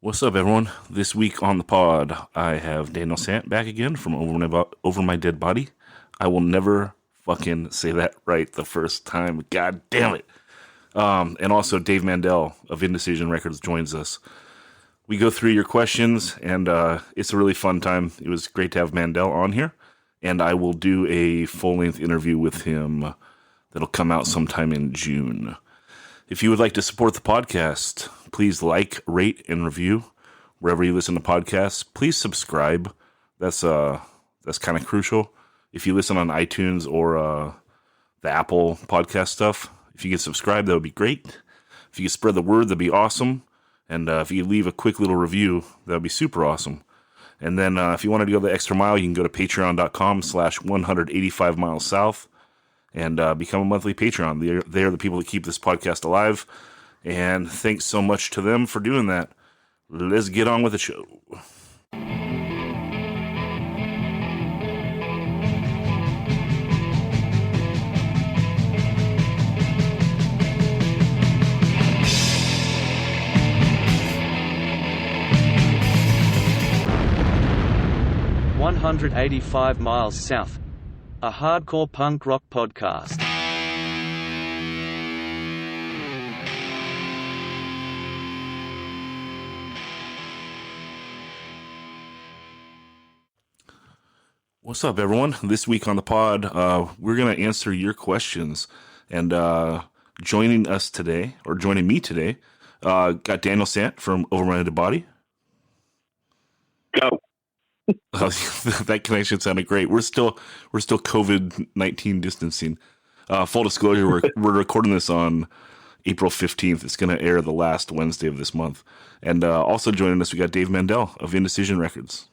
What's up, everyone? This week on the pod, I have Daniel Sant back again from Over My Dead Body. I will never fucking say that right the first time. God damn it. And also, Dave Mandel of Indecision Records joins us. We go through your questions, and it's a really fun time. It was great to have Mandel on here, and I will do a full-length interview with him that'll come out sometime in June. If you would like to support the podcast, please like, rate, and review wherever you listen to podcasts. Please subscribe. That's kind of crucial. If you listen on iTunes or the Apple podcast stuff, if you could subscribe, that would be great. If you could spread the word, that'd be awesome. And if you could leave a quick little review, that would be super awesome. And then if you want to go the extra mile, you can go to patreon.com/185 miles south and become a monthly Patreon. They're the people that keep this podcast alive. And thanks so much to them for doing that. Let's get on with the show. "185 Miles South", a hardcore punk rock podcast. What's up, everyone? This week on the pod, we're going to answer your questions. And joining me today, got Daniel Sant from Over My Dead Body. Go. That connection sounded great. We're still COVID-19 distancing. Full disclosure, we're recording this on April 15th. It's going to air the last Wednesday of this month. And also joining us, we got Dave Mandel of Indecision Records.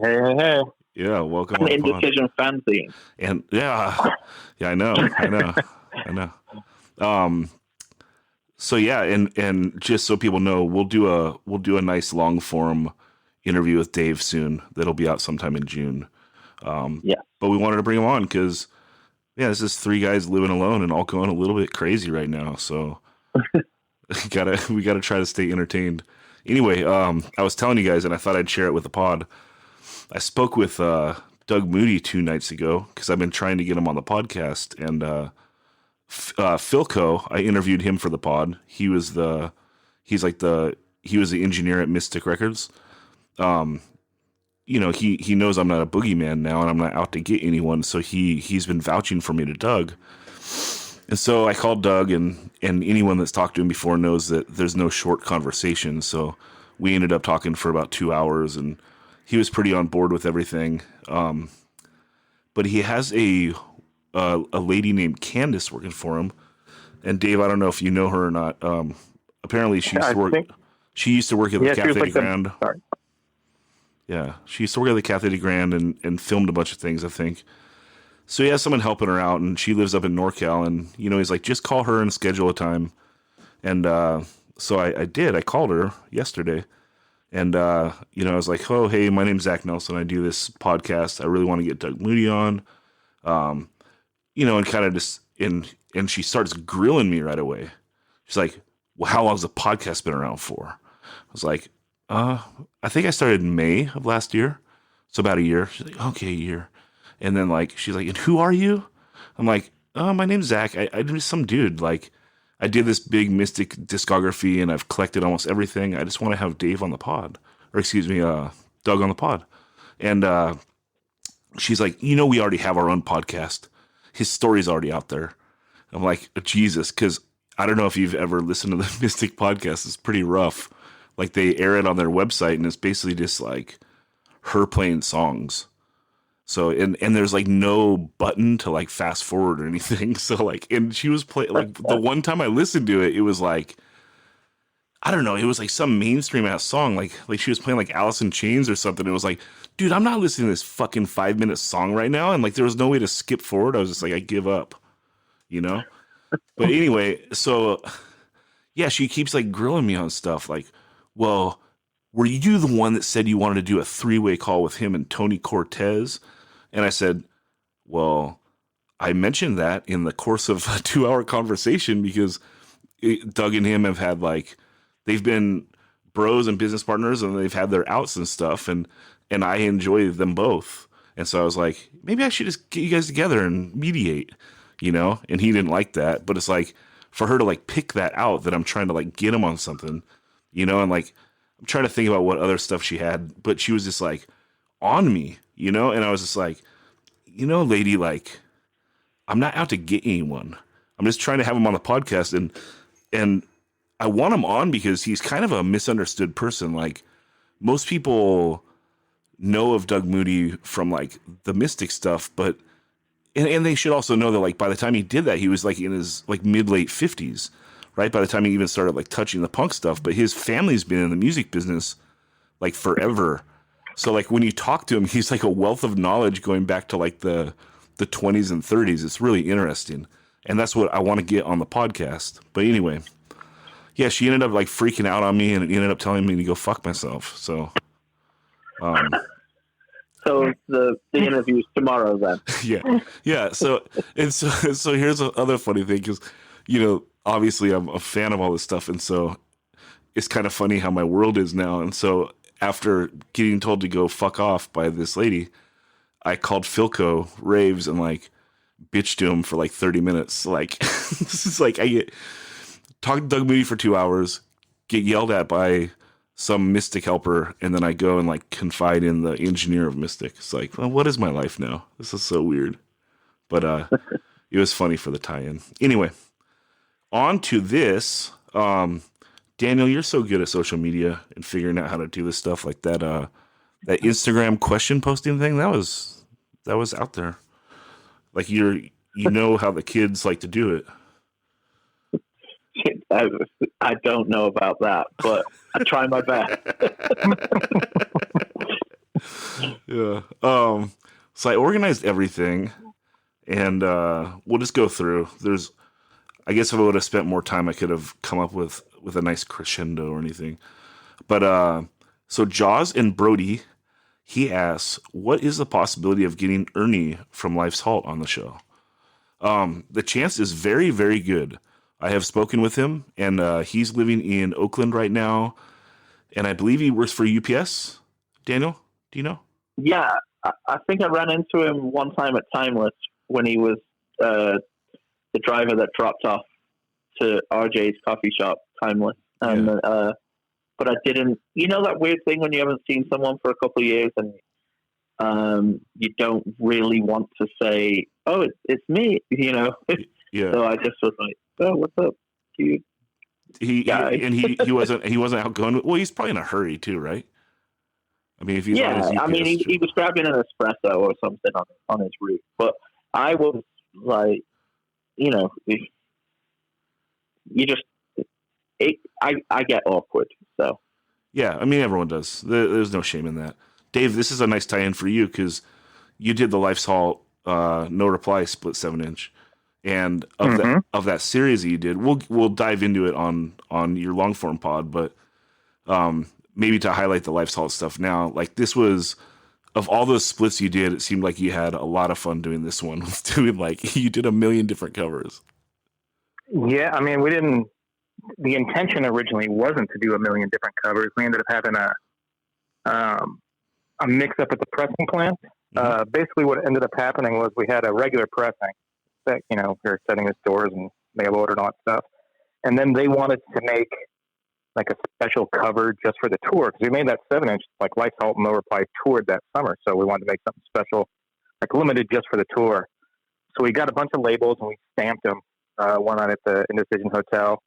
Hey. Yeah, welcome. An Indecision fancy. And yeah, I know. So yeah, and just so people know, we'll do a nice long form interview with Dave soon. That'll be out sometime in June. Yeah. But we wanted to bring him on because, this is three guys living alone and all going a little bit crazy right now. So we gotta try to stay entertained. Anyway, I was telling you guys, and I thought I'd share it with the pod. I spoke with Doug Moody 2 nights ago because I've been trying to get him on the podcast. And Philco, I interviewed him for the pod. He was the engineer at Mystic Records. He knows I'm not a boogeyman now, and I'm not out to get anyone. So he's been vouching for me to Doug. And so I called Doug, and anyone that's talked to him before knows that there's no short conversation. So we ended up talking for about 2 hours, and he was pretty on board with everything. But he has a lady named Candace working for him. And Dave, I don't know if you know her or not. Apparently she used to work at the Cafe de Grand. Yeah, she used to work at the Cafe de Grand and filmed a bunch of things, I think. So he has someone helping her out, and she lives up in NorCal. And, he's like, just call her and schedule a time. And so I did. I called her yesterday. And, I was like, oh, hey, my name's Zach Nelson. I do this podcast. I really want to get Doug Moody on. And kind of just, and she starts grilling me right away. She's like, well, how long has the podcast been around for? I was like, I think I started in May of last year. So about a year. She's like, okay, a year. And then she's like, and who are you? I'm like, my name's Zach. I'm just some dude. I did this big Mystic discography, and I've collected almost everything. I just want to have Dave on the pod, or excuse me, Doug on the pod. And she's like, we already have our own podcast. His story's already out there. I'm like, Jesus, because I don't know if you've ever listened to the Mystic podcast. It's pretty rough. They air it on their website, and it's basically just her playing songs. So, and there's no button to fast forward or anything. So and she was playing, the one time I listened to it, it was I don't know, it was some mainstream ass song. Like she was playing Alice in Chains or something. It was dude, I'm not listening to this fucking 5-minute song right now. And there was no way to skip forward. I was just I give up, But anyway, so yeah, she keeps grilling me on stuff. Well, were you the one that said you wanted to do a 3-way call with him and Tony Cortez? And I said, well, I mentioned that in the course of a 2-hour conversation because Doug and him have had they've been bros and business partners, and they've had their outs and stuff, and I enjoy them both. And so I was like, maybe I should just get you guys together and mediate, and he didn't like that. But it's like, for her to like pick that out, that I'm trying to like get him on something, and like, I'm trying to think about what other stuff she had, but she was just like on me, and I was just like, lady, like, I'm not out to get anyone. I'm just trying to have him on the podcast, and I want him on because he's kind of a misunderstood person. Like, most people know of Doug Moody from like the Mystic stuff, but and they should also know that like by the time he did that, he was like in his like mid-late 50s, right? By the time he even started like touching the punk stuff, but his family's been in the music business like forever. So like when you talk to him, he's like a wealth of knowledge going back to like the 20s and 30s. It's really interesting. And that's what I want to get on the podcast. But anyway, yeah, she ended up like freaking out on me and ended up telling me to go fuck myself. So, so the interview's tomorrow then. Yeah. So here's the other funny thing, because, obviously I'm a fan of all this stuff. And so it's kind of funny how my world is now. And so after getting told to go fuck off by this lady, I called Philco Raves and like bitched to him for like 30 minutes. Like, this is like, I get talk to Doug Moody for 2 hours, get yelled at by some Mystic helper, and then I go and like confide in the engineer of Mystic. It's like, well, what is my life now? This is so weird. But it was funny for the tie-in. Anyway, on to this. Daniel, you're so good at social media and figuring out how to do this stuff, like that that Instagram question posting thing. That was out there. Like, you know how the kids like to do it. I don't know about that, but I try my best. Yeah. So I organized everything, and we'll just go through. I guess if I would have spent more time, I could have come up with a nice crescendo or anything. But so Jaws and Brody, he asks, what is the possibility of getting Ernie from Life's Halt on the show? The chance is very, very good. I have spoken with him, and he's living in Oakland right now, and I believe he works for UPS. Daniel, do you know? Yeah, I think I ran into him one time at Timeless when he was the driver that dropped off to RJ's coffee shop, Timeless. And but I didn't. You know that weird thing when you haven't seen someone for a couple of years and you don't really want to say, "Oh, it's me," Yeah. So I just was like, "Oh, what's up, dude?" He wasn't outgoing. Well, he's probably in a hurry too, right? I mean, if he's on his UPS, I mean, he was grabbing an espresso or something on his route. But I was like, I get awkward. So yeah, I mean, everyone does. There's no shame in that. Dave, this is a nice tie-in for you because you did the Life's Halt No Reply split 7-inch, and of that series that you did, we'll dive into it on your long form pod, but maybe to highlight the Life's Halt stuff now, like this was, of all those splits you did, it seemed like you had a lot of fun doing this one. Doing like, you did a million different covers. Yeah, I mean, the intention originally wasn't to do a million different covers. We ended up having a mix up at the pressing plant. Basically what ended up happening was we had a regular pressing that, we were setting the stores and mail order and all that stuff. And then they wanted to make like a special cover just for the tour, because we made that 7-inch, like Life's Halt and No Reply toured that summer. So we wanted to make something special, like limited just for the tour. So we got a bunch of labels and we stamped them, one on at the Indecision Hotel.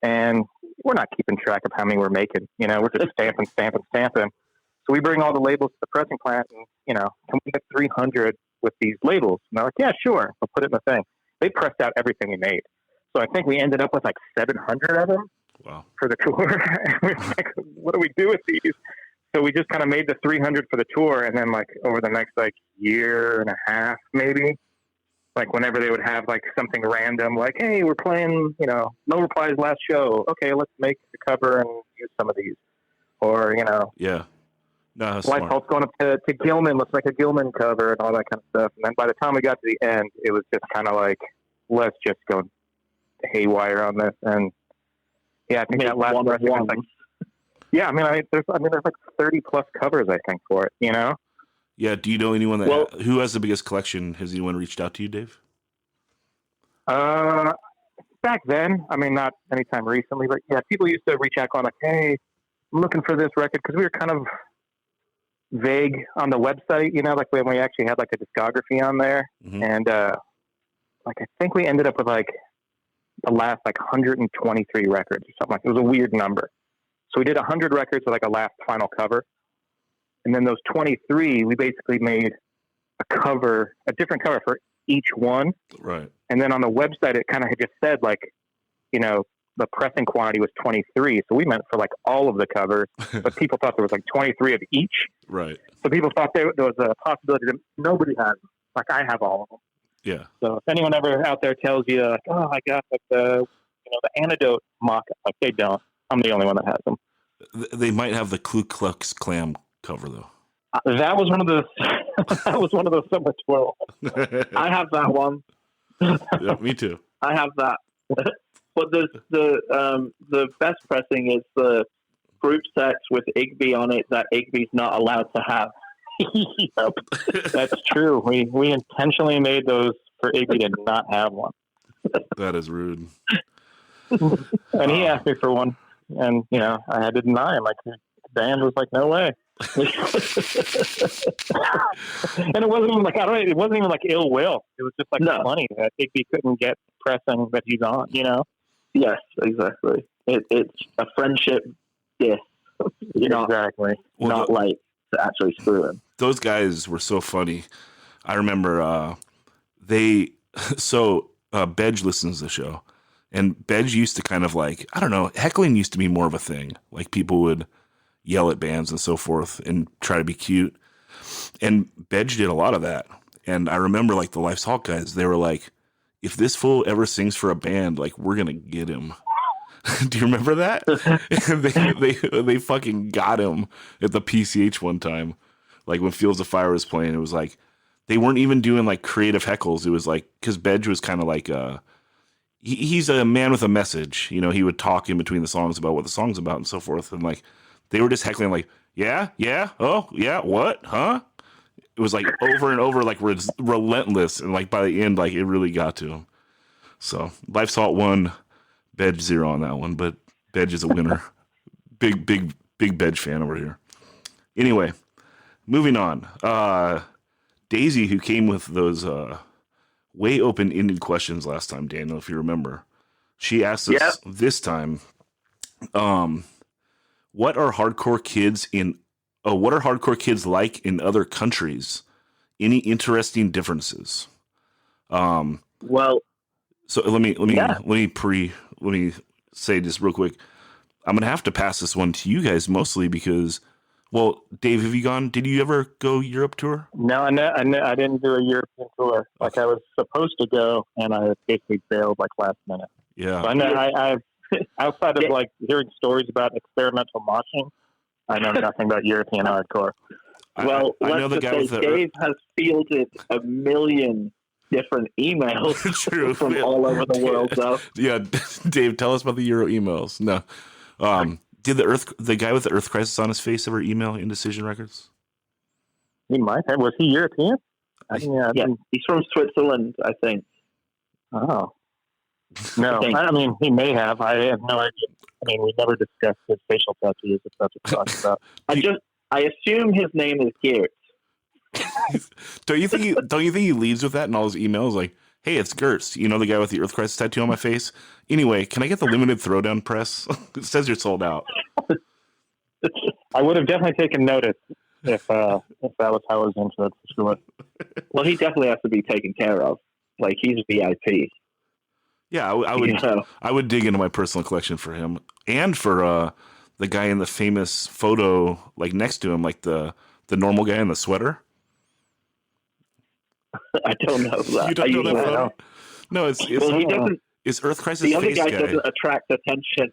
And we're not keeping track of how many we're making, we're just stamping. So we bring all the labels to the pressing plant and, can we get 300 with these labels? And they're like, yeah, sure. We'll put it in the thing. They pressed out everything we made. So I think we ended up with like 700 of them. Wow. For the tour. And we're like, what do we do with these? So we just kind of made the 300 for the tour. And then like over the next like year and a half, maybe, like whenever they would have like something random, like, hey, we're playing, No Reply's last show. Okay, let's make the cover and use some of these. Or, Yeah. No, Life's Halt's going up to Gilman. Let's make a Gilman cover and all that kind of stuff. And then by the time we got to the end, it was just kind of like, let's just go haywire on this. And yeah, I think that last pressing was like, Yeah, there's like 30 plus covers, I think, for it. Yeah. Do you know anyone who has the biggest collection? Has anyone reached out to you, Dave? Back then, not anytime recently, but yeah, people used to reach out on like, hey, I'm looking for this record, because we were kind of vague on the website, like when we actually had like a discography on there. Mm-hmm. And like I think we ended up with like the last like 123 records or something. Like it was a weird number. So we did 100 records with like a last final cover, and then those 23 we basically made a different cover for each one. Right. And then on the website it kind of had just said like, the pressing quantity was 23. So we meant for like all of the covers, but people thought there was like 23 of each. Right. So people thought there was a possibility that nobody has them. Like I have all of them. Yeah. So if anyone ever out there tells you, like, oh, I got like the Antidote mock-up, like they don't. I'm the only one that has them. They might have the Ku Klux Klan cover though. That was one of those. That was one of those summer twirls. I have that one. Yeah, me too. I have that. But the best pressing is the group sex with Igby on it that Igby's not allowed to have. Yep, that's true. We intentionally made those for Igby to not have one. That is rude. And he asked me for one, and I had to deny him. Like the band was like, no way. And it wasn't even like it wasn't even like ill will. It was just like funny that Igby couldn't get pressing that he's on. Yes, exactly. It's a friendship diss. Exactly. Not like to actually screw him. Those guys were so funny. I remember Bedge listens to the show, and Bedge used to kind of like, I don't know, heckling used to be more of a thing. Like people would yell at bands and so forth and try to be cute. And Bedge did a lot of that. And I remember like the Life's Hawk guys, they were like, if this fool ever sings for a band, like we're going to get him. Do you remember that? they fucking got him at the PCH one time. Like when Fields of Fire was playing, it was like, they weren't even doing like creative heckles. It was like, cause Bedge was kind of like, he's a man with a message. He would talk in between the songs about what the song's about and so forth. And like, they were just heckling like, yeah, oh, yeah, what, huh? It was like over and over, like relentless. And like by the end, like it really got to him. So Life's Halt 1, Bedge 0 on that one. But Bedge is a winner. Big Bedge fan over here. Anyway, moving on. Daisy, who came with those way open-ended questions last time, Daniel, if you remember, she asked us this time, what are hardcore kids like in other countries? Any interesting differences? Well, so let me say just real quick. I'm gonna have to pass this one to you guys mostly because, well, Dave, have you gone? Did you ever go Europe tour? No, I didn't do a European tour. Like I was supposed to go, and I basically bailed like last minute. Yeah, so I know I've outside of like hearing stories about experimental moshing, I know nothing about European hardcore. Well, I know the guy Dave has fielded a million different emails from all over the world, though. Yeah, Dave, tell us about the Euro emails. No, did the guy with the Earth Crisis on his face ever email Indecision Records? He might have. Was he European? Yeah, he's from Switzerland, I think. Oh. No, I mean, he may have. I have no idea. I mean, we never discussed his facial tattoos, if that's what we're talking about. I assume his name is Geert. Don't you think he leads with that in all his emails? Like, hey, it's Gertz. You know, the guy with the Earth Crisis tattoo on my face? Anyway, can I get the limited throwdown press? It says you're sold out. I would have definitely taken notice if that was how I was into it, for sure. Well, he definitely has to be taken care of. Like, he's VIP. Yeah, I would dig into my personal collection for him and for the guy in the famous photo, like next to him, like the normal guy in the sweater. I don't know that. You don't know that photo? No, it's Earth Crisis. The other face guy doesn't attract attention.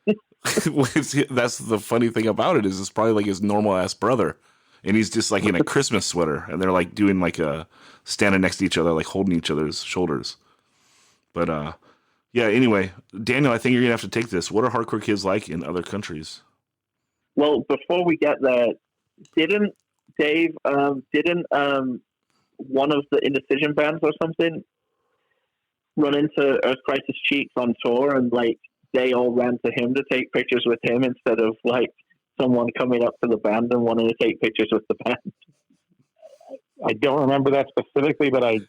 That's the funny thing about it is it's probably like his normal ass brother, and he's just like in a Christmas sweater, and they're like doing like a standing next to each other, like holding each other's shoulders. But yeah. Anyway, Daniel, I think you're gonna have to take this. What are hardcore kids like in other countries? Well, before we get there, didn't Dave, one of the Indecision bands or something run into Earth Crisis Cheeks on tour, and like they all ran to him to take pictures with him instead of like someone coming up to the band and wanting to take pictures with the band? I don't remember that specifically, but I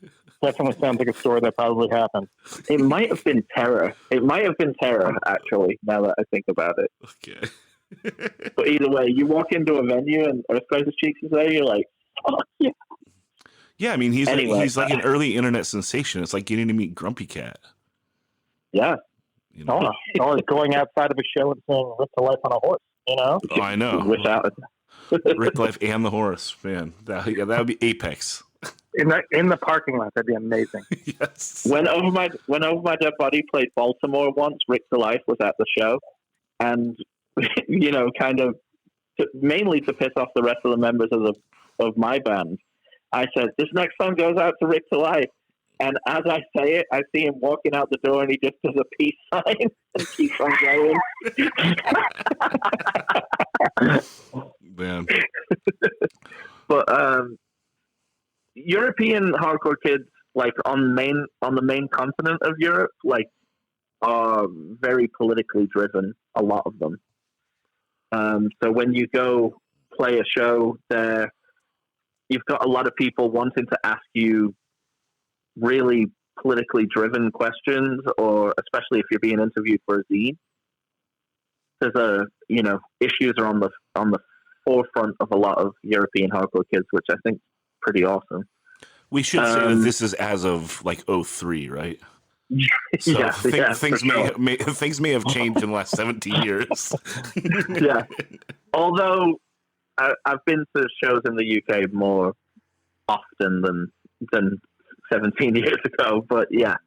definitely sounds like a story that probably happened. It might have been Terror. It might have been Terror, actually, now that I think about it. Okay. But either way, you walk into a venue and Earth Crisis Cheeks is there, you're like, oh, yeah. Yeah, I mean, he's Anyway, he's like an early internet sensation. It's like getting to meet Grumpy Cat. Yeah. You know? Or going outside of a show and saying "Rick to Life on a Horse," you know? Oh, I know. Without Rick Life and the Horse, man. That would be apex. In the parking lot, that'd be amazing. Yes. When Over My Dead Body played Baltimore once, Rick to Life was at the show, and you know, kind of mainly to piss off the rest of the members of my band, I said, "This next song goes out to Rick to Life." And as I say it, I see him walking out the door, and he just does a peace sign and keeps on going. Man. But European hardcore kids, like on the main continent of Europe, like are very politically driven. A lot of them. So when you go play a show there, you've got a lot of people wanting to ask you really politically driven questions, or especially if you're being interviewed for a zine. There's issues are on the forefront of a lot of European hardcore kids, which I think is pretty awesome. We should say that this is as of like 2003, right? So Yeah, things may have changed in the last 17 years. Yeah. Although I've been to shows in the UK more often than 17 years ago, but yeah.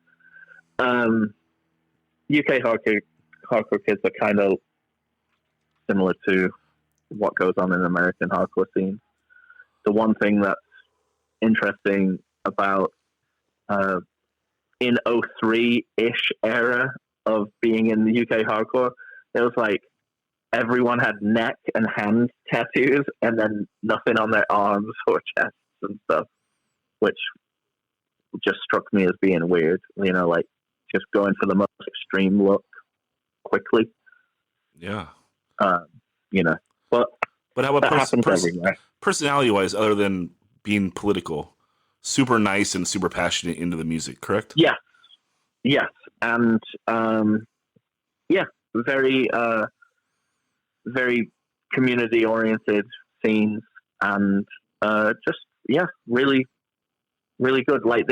UK hardcore kids are kind of similar to what goes on in the American hardcore scene. The one thing that's interesting about in 03-ish era of being in the UK hardcore, it was like everyone had neck and hand tattoos and then nothing on their arms or chests and stuff, which just struck me as being weird, you know, like just going for the most extreme look quickly. Yeah. You know, but how about happens everywhere. Personality-wise, other than being political, super nice and super passionate into the music, correct? Yes, and very very community-oriented scenes, and really, really good. Like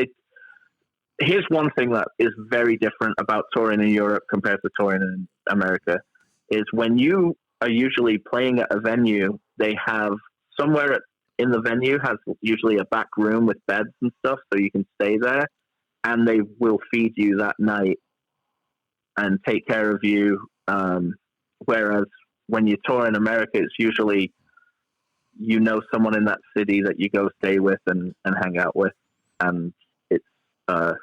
here's one thing that is very different about touring in Europe compared to touring in America, is when you are usually playing at a venue, they have somewhere in the venue has usually a back room with beds and stuff, so you can stay there, and they will feed you that night and take care of you. Whereas when you tour in America, it's usually, you know, someone in that city that you go stay with and hang out with, and it's a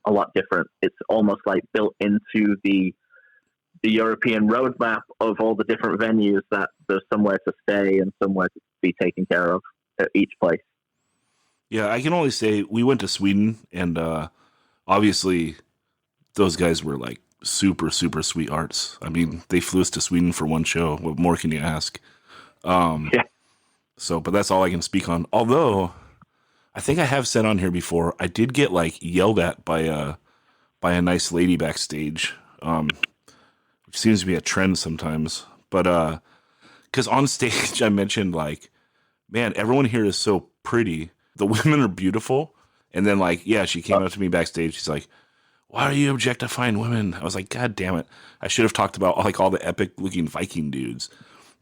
lot different. It's almost like built into the European roadmap of all the different venues that there's somewhere to stay and somewhere to be taken care of at each place. Yeah, I can only say we went to Sweden, and obviously those guys were like super, super sweethearts. I mean, they flew us to Sweden for one show. What more can you ask? Yeah. So, but that's all I can speak on. Although, I think I have said on here before, I did get like yelled at by a nice lady backstage, which seems to be a trend sometimes. But because on stage I mentioned like, man, everyone here is so pretty. The women are beautiful. And then like, yeah, she came up to me backstage. She's like, "Why are you objectifying women?" I was like, God damn it. I should have talked about like all the epic looking Viking dudes,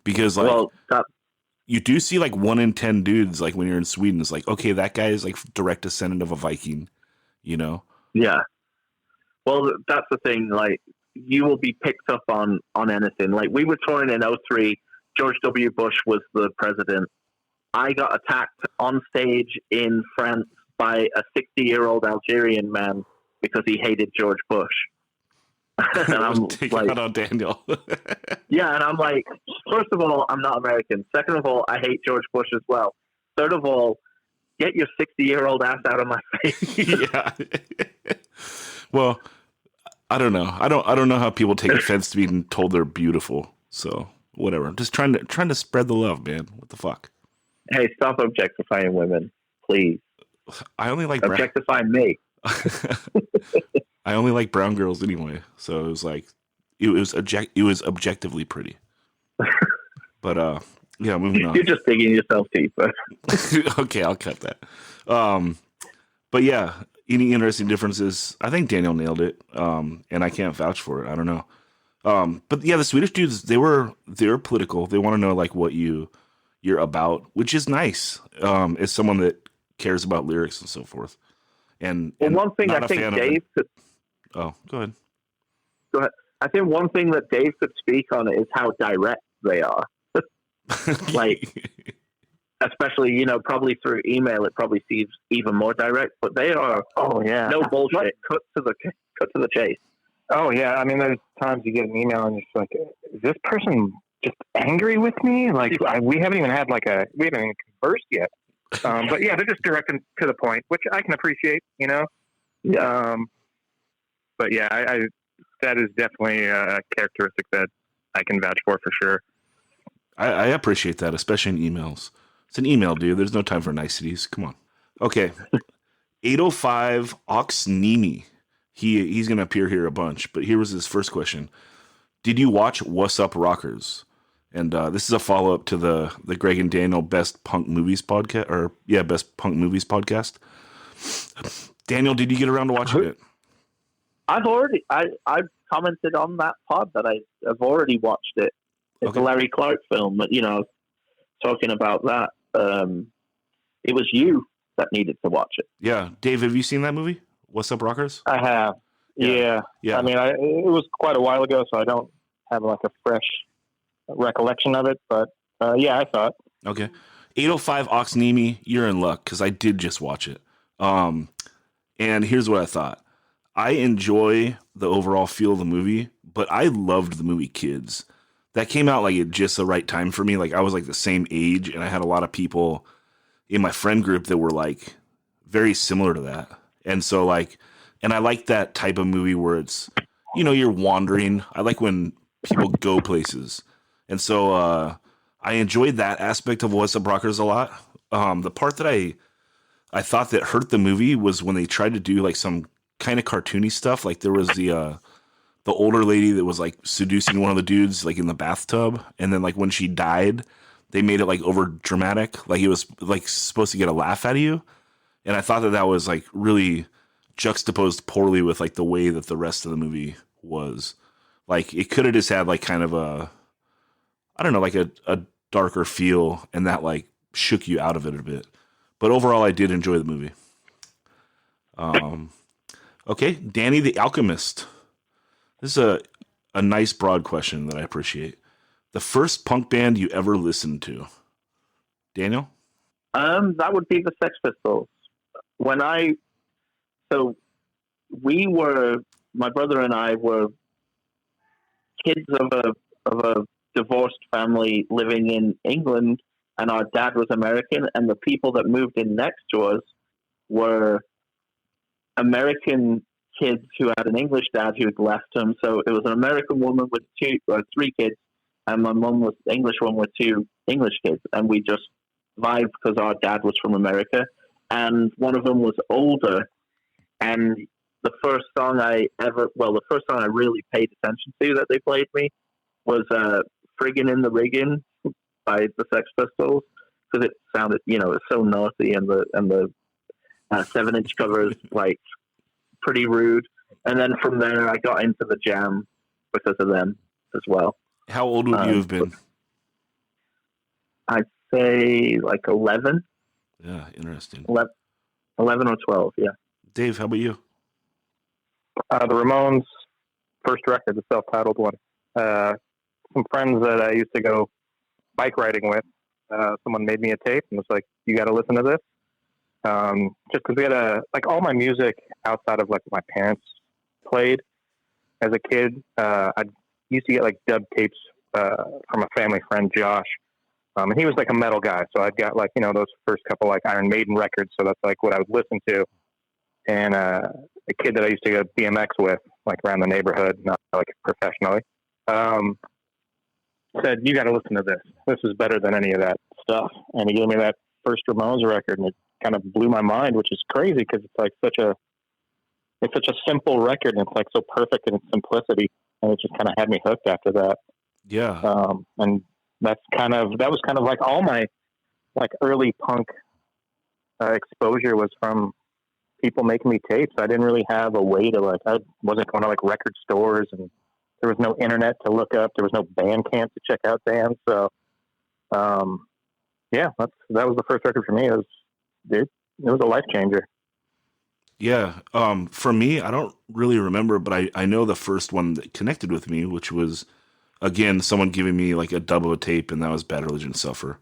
because like, you do see like 1 in 10 dudes, like when you're in Sweden, it's like, okay, that guy is like direct descendant of a Viking, you know? Yeah. Well, that's the thing. Like, you will be picked up on anything. Like, we were touring in 03. George W. Bush was the president. I got attacked on stage in France by a 60-year-old Algerian man because he hated George Bush. And I'm Take like, out on Daniel. yeah, and I'm like, first of all, I'm not American. Second of all, I hate George Bush as well. Third of all, get your 60-year-old ass out of my face. Yeah. Well, I don't know. I don't know how people take offense to being told they're beautiful. So whatever. I'm just trying to spread the love, man. What the fuck? Hey, stop objectifying women, please. I only like Objectify me. I only like brown girls anyway. So it was like it was objectively pretty. But yeah, moving on. You're just digging yourself deeper. Okay, I'll cut that. But yeah, any interesting differences? I think Daniel nailed it. And I can't vouch for it. I don't know. But yeah, the Swedish dudes, they were political. They want to know like what you're about, which is nice. As someone that cares about lyrics and so forth. And one thing I think Dave could. Oh, go ahead. Go ahead. I think one thing that Dave could speak on is how direct they are. Like, especially, probably through email, it probably seems even more direct, but they are, no bullshit, cut to the chase. Oh, yeah. I mean, there's times you get an email and you're just like, is this person just angry with me? Like, we haven't even conversed yet. But yeah, they're just direct and to the point, which I can appreciate, Yeah. But yeah, I that is definitely a characteristic that I can vouch for sure. I appreciate that, especially in emails. It's an email, dude. There's no time for niceties. Come on. Okay. 805 Oxnemi. He's going to appear here a bunch, but here was his first question. Did you watch What's Up Rockers? And this is a follow-up to the Greg and Daniel Best Punk Movies podcast, Best Punk Movies podcast. Daniel, did you get around to watching it? I've commented on that pod that I've already watched it. It's a Larry Clark film, but talking about that. It was you that needed to watch it. Yeah, Dave, have you seen that movie? What's Up Rockers? I have. Yeah. I mean, it was quite a while ago, so I don't have like a fresh recollection of it, but yeah, I saw it. Okay. 805 Oxnemi, you're in luck because I did just watch it. And here's what I thought. I enjoy the overall feel of the movie, but I loved the movie Kids. That came out like at just the right time for me. Like I was like the same age, and I had a lot of people in my friend group that were like very similar to that. And so like, and I like that type of movie where it's, you're wandering. I like when people go places. And so I enjoyed that aspect of What's Up Rockers a lot. The part that I thought that hurt the movie was when they tried to do like some kind of cartoony stuff. Like there was the older lady that was like seducing one of the dudes like in the bathtub, and then like when she died, they made it like over dramatic, like it was like supposed to get a laugh out of you. And I thought that was like really juxtaposed poorly with like the way that the rest of the movie was. Like it could have just had like kind of like a darker feel, and that like shook you out of it a bit. But overall, I did enjoy the movie. Okay, Danny the Alchemist. This is a nice broad question that I appreciate. The first punk band you ever listened to, Daniel? That would be the Sex Pistols. My brother and I were kids of a divorced family living in England, and our dad was American, and the people that moved in next to us were American kids who had an English dad who had left him. So it was an American woman with three kids, and my mum was the English one with two English kids, and we just vibed because our dad was from America, and one of them was older, and the first song I really paid attention to that they played me was Friggin' in the Riggin' by the Sex Pistols, because it sounded, it's so naughty, and the 7-inch cover is like pretty rude. And then from there, I got into the Jam because of them as well. How old would you have been? I'd say like 11. Yeah, interesting. 11 or 12, yeah. Dave, how about you? The Ramones' first record, the self-titled one. Some friends that I used to go bike riding with, someone made me a tape and was like, you got to listen to this. Just because we had all my music outside of like my parents played as a kid, I used to get like dub tapes from a family friend, Josh. And he was like a metal guy. So I'd got like, those first couple like Iron Maiden records. So that's like what I would listen to. And a kid that I used to go BMX with, like around the neighborhood, not like professionally, said, "You got to listen to this. This is better than any of that stuff." And he gave me that first Ramones record, and it kind of blew my mind, which is crazy because it's like such a simple record, and it's like so perfect in its simplicity, and it just kind of had me hooked after that. Yeah. And that was kind of like all my like early punk exposure was from people making me tapes. I didn't really have a way to I wasn't going to like record stores, and there was no internet to look up. There was no Bandcamp to check out bands. So, that was the first record for me. It was a life changer. Yeah. For me, I don't really remember, but I know the first one that connected with me, which was, again, someone giving me like a dub of a tape, and that was Bad Religion Suffer.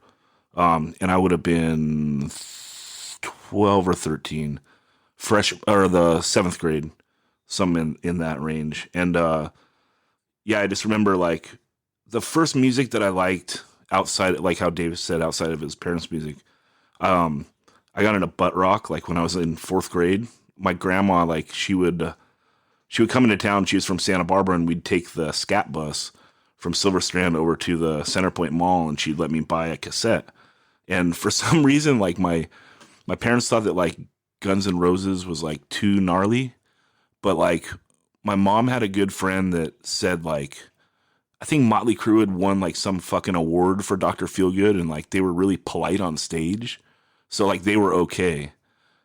And I would have been 12 or 13. Fresh, or the 7th grade, some in that range. And I just remember like the first music that I liked outside, like how Dave said, outside of his parents' music. I got into butt rock like when I was in 4th grade. My grandma, like she would come into town. She was from Santa Barbara, and we'd take the scat bus from Silver Strand over to the Centerpoint Mall, and she'd let me buy a cassette. And for some reason, like my parents thought that like Guns N' Roses was like too gnarly, but like my mom had a good friend that said like, I think Motley Crue had won like some fucking award for Dr. Feelgood, and like they were really polite on stage, so like they were okay.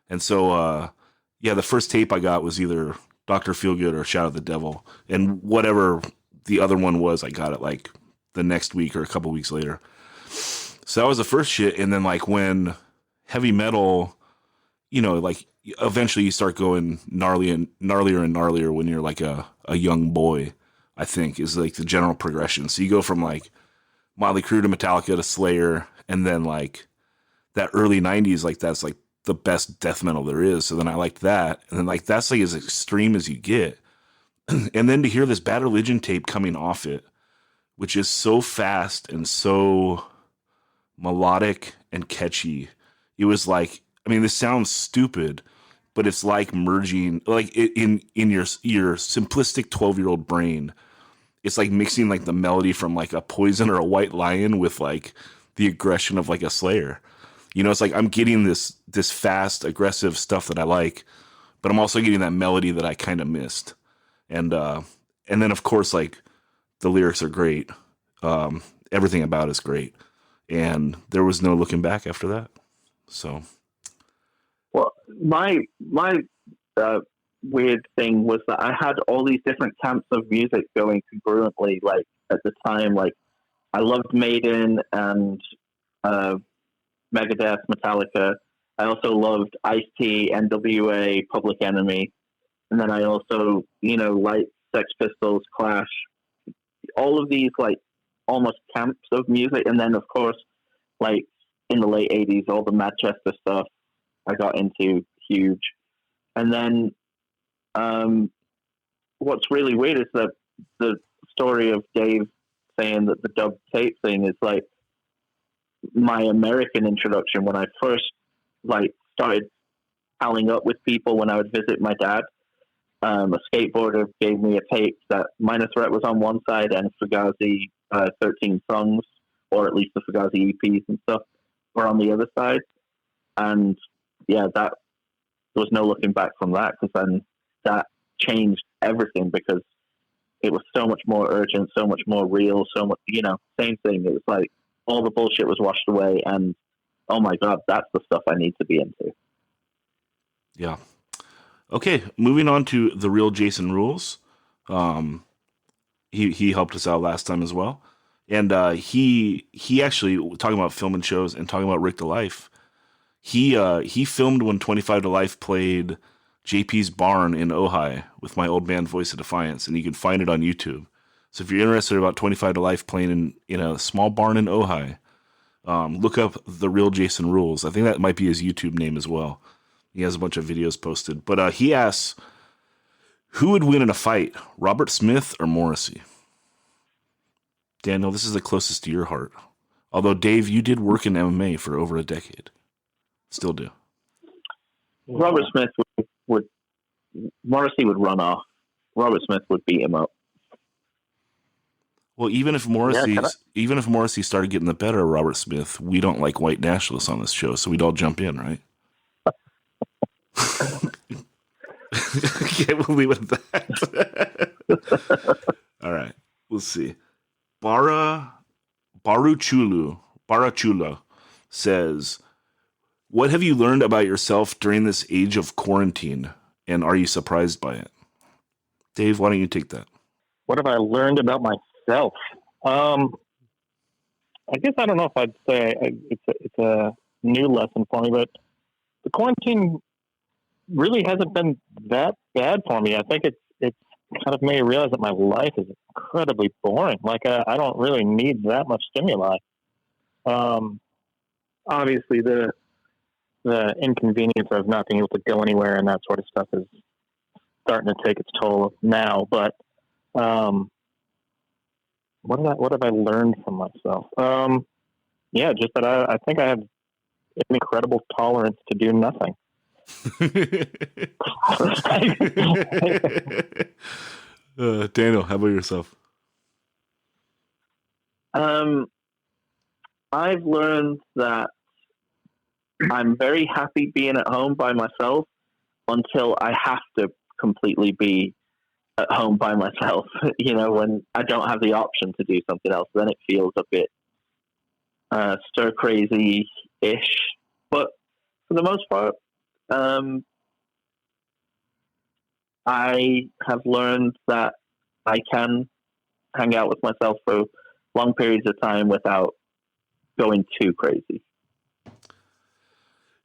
And so the first tape I got was either Dr. Feelgood or Shout at the Devil, and whatever the other one was, I got it like the next week or a couple weeks later. So that was the first shit. And then like when heavy metal, like eventually you start going gnarlier and gnarlier when you're like a young boy, I think is like the general progression. So you go from like Motley Crue to Metallica to Slayer, and then like that early 90s, like that's like the best death metal there is. So then I liked that. And then like that's like as extreme as you get. And then to hear this Bad Religion tape coming off it, which is so fast and so melodic and catchy, it was like, I mean, this sounds stupid, but it's like merging, like in your simplistic 12-year-old brain, it's like mixing like the melody from like a Poison or a White Lion with like the aggression of like a Slayer. It's like I'm getting this fast, aggressive stuff that I like, but I'm also getting that melody that I kind of missed. And then of course, like the lyrics are great. Everything about it is great. And there was no looking back after that. So. Well, my weird thing was that I had all these different camps of music going congruently. Like at the time, like I loved Maiden and Megadeth, Metallica. I also loved Ice-T, NWA, Public Enemy, and then I also, liked Sex Pistols, Clash. All of these like almost camps of music, and then of course, like in the late '80s, all the Manchester stuff I got into huge. And then what's really weird is that the story of Dave saying that the dub tape thing is like my American introduction when I first like started palling up with people when I would visit my dad. A skateboarder gave me a tape that Minor Threat was on one side and Fugazi 13 songs, or at least the Fugazi EPs and stuff, were on the other side. And yeah, that there was no looking back from that, because then that changed everything, because it was so much more urgent, so much more real, so much, same thing. It was like all the bullshit was washed away, and oh my God, that's the stuff I need to be into. Yeah. Okay, moving on to The Real Jason Rules. He helped us out last time as well. And he actually, talking about film and shows and talking about Rick to Life, he filmed when 25 to Life played JP's Barn in Ojai with my old band Voice of Defiance, and you can find it on YouTube. So if you're interested about 25 to Life playing in a small barn in Ojai, look up The Real Jason Rules. I think that might be his YouTube name as well. He has a bunch of videos posted. But he asks, Who would win in a fight, Robert Smith or Morrissey? Daniel, this is the closest to your heart. Although, Dave, you did work in MMA for over a decade. Still do. Robert Smith would Morrissey would run off. Robert Smith would beat him up. Well, even if Morrissey started getting the better of Robert Smith, we don't like white nationalists on this show, so we'd all jump in, right? Okay, we'll leave it at that. All right, we'll see. Barachula says, what have you learned about yourself during this age of quarantine, and are you surprised by it? Dave, why don't you take that? What have I learned about myself? I guess I don't know if I'd say it's a new lesson for me, but the quarantine really hasn't been that bad for me. I think it's kind of made me realize that my life is incredibly boring. Like I don't really need that much stimuli. Obviously the inconvenience of not being able to go anywhere and that sort of stuff is starting to take its toll now. But what have I learned from myself? Just that I think I have an incredible tolerance to do nothing. Daniel, how about yourself? I've learned that I'm very happy being at home by myself until I have to completely be at home by myself. When I don't have the option to do something else, then it feels a bit stir crazy-ish. But for the most part, I have learned that I can hang out with myself for long periods of time without going too crazy.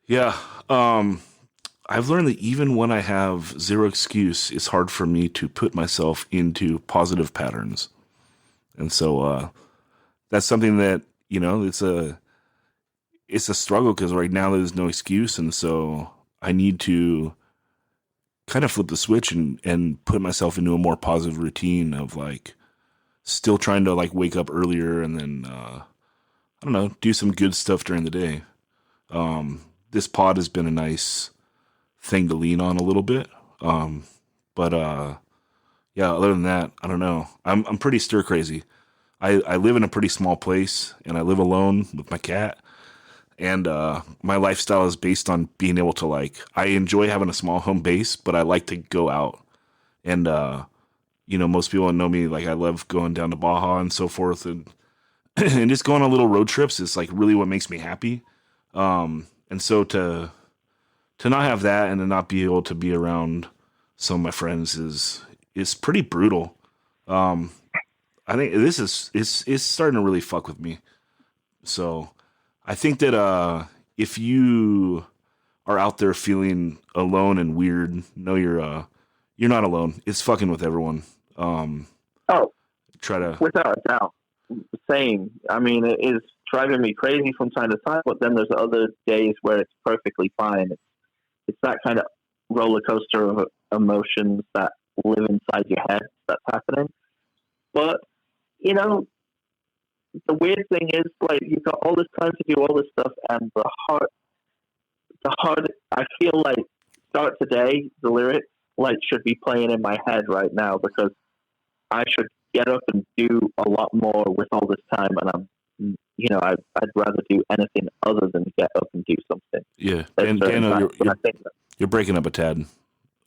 Yeah. I've learned that even when I have zero excuse, it's hard for me to put myself into positive patterns. And so that's something that, it's a struggle because right now there's no excuse. And so I need to kind of flip the switch and put myself into a more positive routine of like still trying to like wake up earlier and then, I don't know, do some good stuff during the day. This pod has been a nice thing to lean on a little bit. Other than that, I don't know. I'm pretty stir crazy. I live in a pretty small place and I live alone with my cat. And my lifestyle is based on being able to I enjoy having a small home base, but I like to go out. And, most people know me, I love going down to Baja and so forth. And, and just going on little road trips is really what makes me happy. And so to not have that and to not be able to be around some of my friends is pretty brutal. I think this is starting to really fuck with me. So I think that if you are out there feeling alone and weird, know you're not alone. It's fucking with everyone. Without a doubt. Same. I mean, it is driving me crazy from time to time, but then there's other days where it's perfectly fine. It's that kind of roller coaster of emotions that live inside your head that's happening. But, the weird thing is, you've got all this time to do all this stuff, and the heart, I feel like Start Today, the lyrics, should be playing in my head right now because I should get up and do a lot more with all this time, and I'd rather do anything other than get up and do something. Yeah, and Daniel, you're breaking up a tad.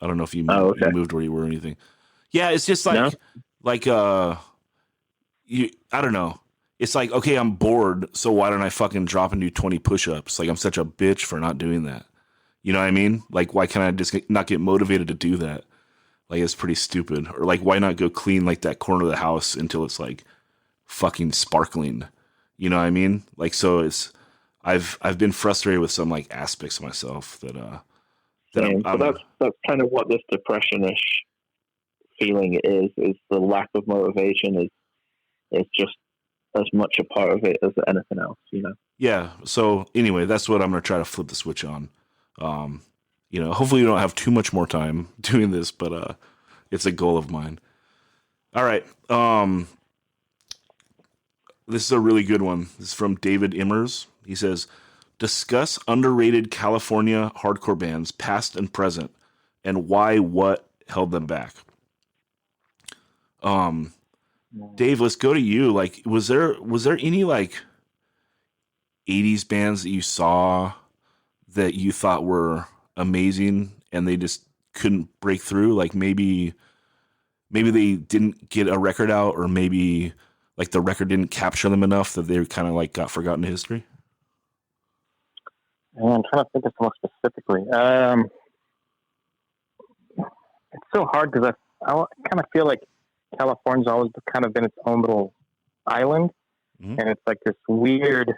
I don't know if you moved where you were or anything. Yeah, it's just I don't know. It's okay, I'm bored, so why don't I fucking drop and do 20 push-ups? I'm such a bitch for not doing that. You know what I mean? Why can't I just not get motivated to do that? It's pretty stupid. Or why not go clean that corner of the house until it's fucking sparkling? You know what I mean? So I've been frustrated with some aspects of myself that that's kind of what this depression-ish feeling is the lack of motivation is just as much a part of it as anything else, Yeah. So anyway, that's what I'm going to try to flip the switch on. Hopefully we don't have too much more time doing this, but It's a goal of mine. All right. This is a really good one. This is from David Immers. He says, discuss underrated California hardcore bands, past and present, and why what held them back. Dave, let's go to you. Like, was there any like 80s bands that you saw that you thought were amazing and they just couldn't break through? Like maybe they didn't get a record out, or maybe like the record didn't capture them enough that they kind of like got forgotten in history? I'm trying to think of more specifically. It's so hard because I kind of feel like California's always kind of been its own little island, and it's like this weird.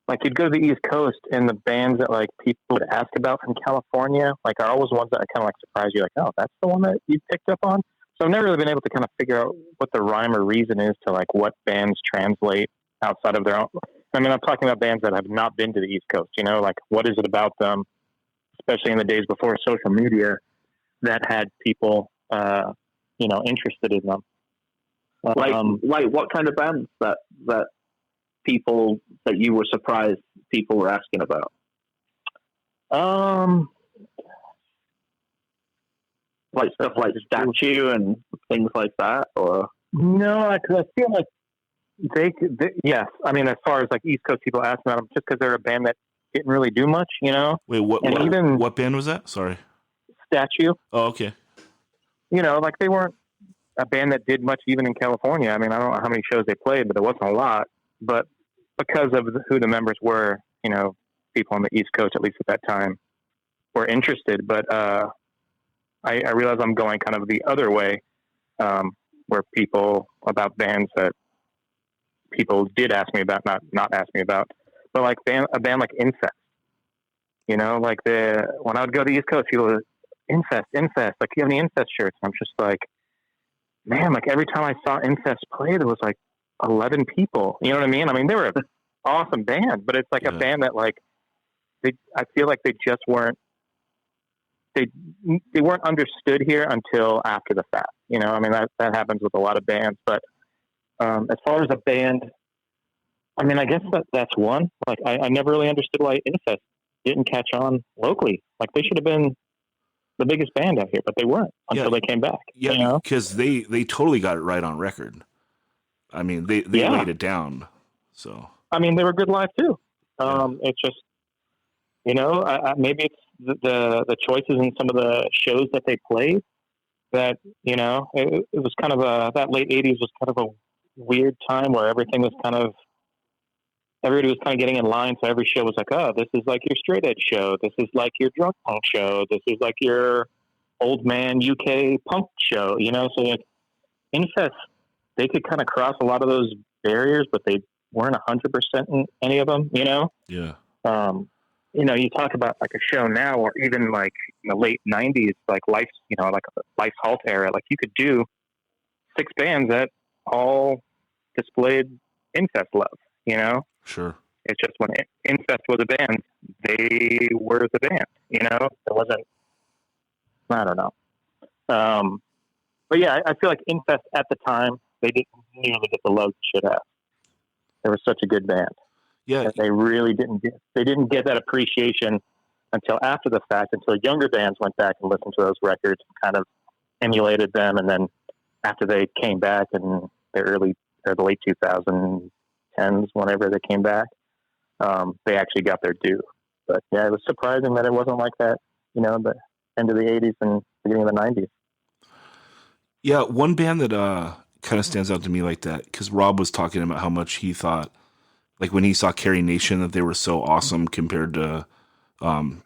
Like you'd go to the East Coast, and the bands that like people would ask about from California, like are always ones that kind of like surprise you. Like, oh, that's the one that you picked up on. So I've never really been able to kind of figure out what the rhyme or reason is to like what bands translate outside of their own. I mean, I'm talking about bands that have not been to the East Coast. You know, like what is it about them, especially in the days before social media, that had people, interested in them. Like what kind of bands that people that you were surprised people were asking about? Like stuff like Statue and things like that, or no? Because I feel like they yes. I mean, as far as like East Coast people asking about them, just because they're a band that didn't really do much, you know. Wait, what band was that? Sorry. Statue. Oh, okay. You know, like they weren't a band that did much even in California. I mean, I don't know how many shows they played, but it wasn't a lot. But because of who the members were, you know, people on the East Coast, at least at that time, were interested. But I realize I'm going kind of the other way, where people about bands that people did ask me about, not ask me about, but like a band like Incest. You know, like when I would go to the East Coast, people would, Incest, like, you have any Incest shirts? I'm just like, man, like every time I saw Incest play, there was like 11 people. You know what I mean? I mean, they were an awesome band, but it's like a band that like, I feel like they just weren't, they weren't understood here until after the fact. You know, I mean, that happens with a lot of bands, but as far as a band, I mean, I guess that's one. Like, I never really understood why Incest didn't catch on locally. Like, they should have been the biggest band out here, but they weren't until they came back. Yeah, you know? Because they totally got it right on record. I mean, they laid it down. So I mean, they were good live too. It's just, you know, maybe it's the choices in some of the shows that they played that, you know, it was kind of that late 80s was kind of a weird time where everybody was kind of getting in line. So every show was like, oh, this is like your straight edge show. This is like your drunk punk show. This is like your old man UK punk show, you know? So like Infest, they could kind of cross a lot of those barriers, but they weren't 100% in any of them, you know? Yeah. You know, you talk about like a show now, or even like in the late 90s, like Life's Halt era, like you could do 6 bands that all displayed Incest love, you know? Sure. It's just when Incest was a band, they were the band, you know? There wasn't, I don't know. But yeah, I feel like Incest at the time, they didn't nearly get the love they should have. They were such a good band. Yeah. They really didn't get that appreciation until after the fact, until younger bands went back and listened to those records and kind of emulated them. And then after they came back in the late 2010s, whenever they came back, they actually got their due. But yeah, it was surprising that it wasn't like that, you know, the end of the 80s and beginning of the 90s. Yeah, one band that kind of stands out to me like that, because Rob was talking about how much he thought, like when he saw Carrie Nation, that they were so awesome compared to,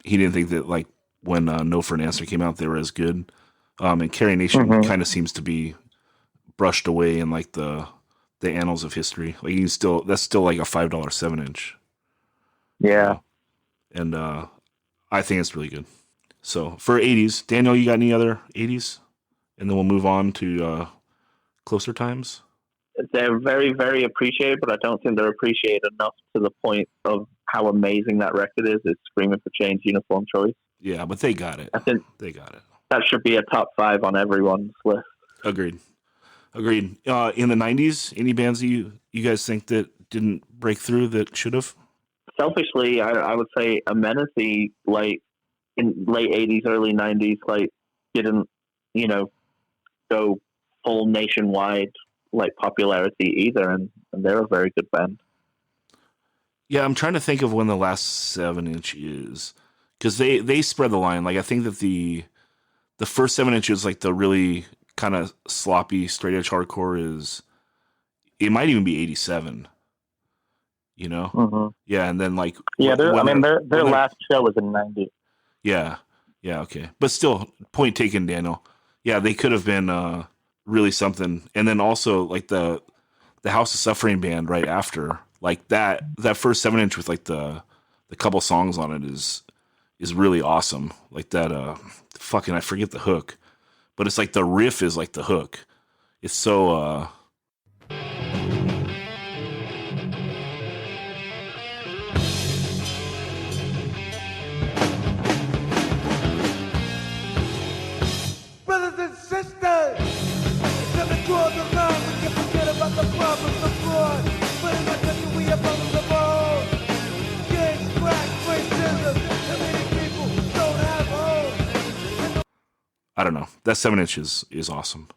he didn't think that like when No for an Answer came out, they were as good. And Carrie Nation kind of seems to be brushed away in like the annals of history. Like that's still like a $5 7-inch. Yeah. And I think it's really good. So for 80s, Daniel, you got any other 80s? And then we'll move on to closer times. They're very, very appreciated, but I don't think they're appreciated enough to the point of how amazing that record is. It's Screaming for Change, Uniform Choice. Yeah, but they got it. I think they got it. that should be a top 5 on everyone's list. Agreed. In the 90s, any bands that you guys think that didn't break through that should have? Selfishly, I would say Amenity, like in late 80s, early 90s, like didn't, go full nationwide like popularity either, and they're a very good band. Yeah, I'm trying to think of when the last 7-inch is, because they spread the line. Like I think that the first 7-inch is like the really kind of sloppy straight edge hardcore it might even be 87. Mm-hmm. Yeah, and then like their last show was in 90. Yeah, okay, but still, point taken, Daniel. Yeah, they could have been really something, and then also like the House of Suffering band right after, like that first 7-inch with like the couple songs on it is really awesome. Like that, I forget the hook, but it's like the riff is like the hook. It's so. Brothers and sisters, never draw the line. We can forget about the problems abroad. But in my country, we have problems of all. Gangs, crack, racism, and many people don't have hope. I don't know. That 7-inch is awesome.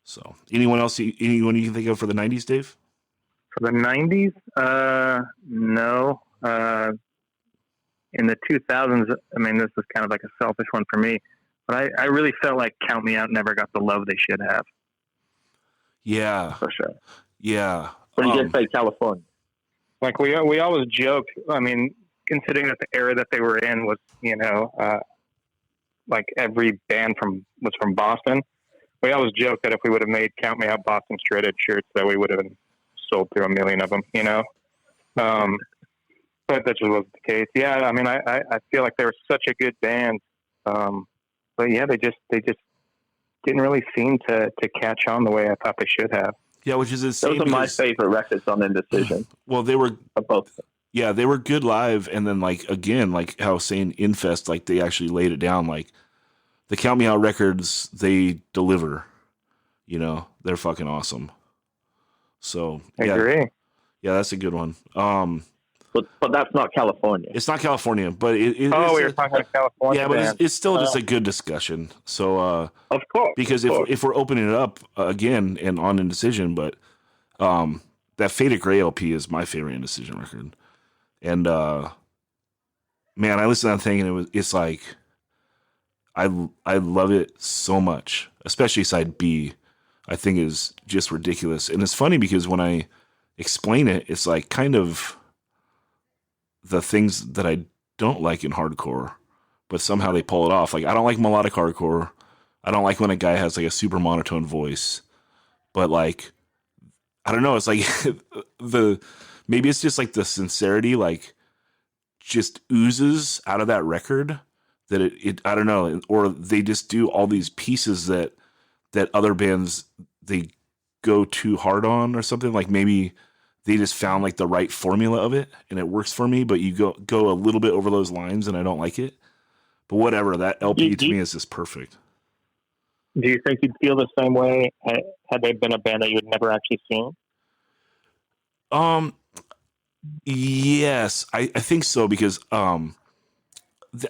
So, anyone you can think of for the 90s, Dave? For the 90s, no. In the 2000s, I mean, this is kind of like a selfish one for me, but I really felt like Count Me Out never got the love they should have. Yeah, For sure. yeah. But you did say California. Like we always joke. I mean, considering that the era that they were in was, like every band was from Boston. We always joke that if we would have made Count Me Out Boston shredded shirts, that we would have sold through 1 million of them. But that just wasn't the case. Yeah, I mean, I feel like they were such a good band. But yeah, they just didn't really seem to catch on the way I thought they should have. Yeah, which is insane. Those are my favorite records on Indecision. Well, they were both. Yeah, they were good live, and then like again, like how I was saying, Infest, like they actually laid it down. Like the Count Me Out records, they deliver. They're fucking awesome. So I agree. Yeah, that's a good one. But that's not California. It's not California, but we were talking about California. Yeah, but it's still just a good discussion. So of course, because if we're opening it up again and on Indecision, but that Faded Gray LP is my favorite Indecision record, and man, I listened to that thing and it's like I love it so much, especially side B. I think is just ridiculous, and it's funny because when I explain it, it's like kind of the things that I don't like in hardcore, but somehow they pull it off. Like I don't like melodic hardcore. I don't like when a guy has like a super monotone voice, but like, I don't know. It's like maybe it's just like the sincerity, like just oozes out of that record that it I don't know. Or they just do all these pieces that other bands, they go too hard on or something. Like maybe they just found like the right formula of it and it works for me, but you go a little bit over those lines and I don't like it. But whatever, that LP to me is just perfect. Do you think you'd feel the same way had they been a band that you had never actually seen? Yes, I think so, because I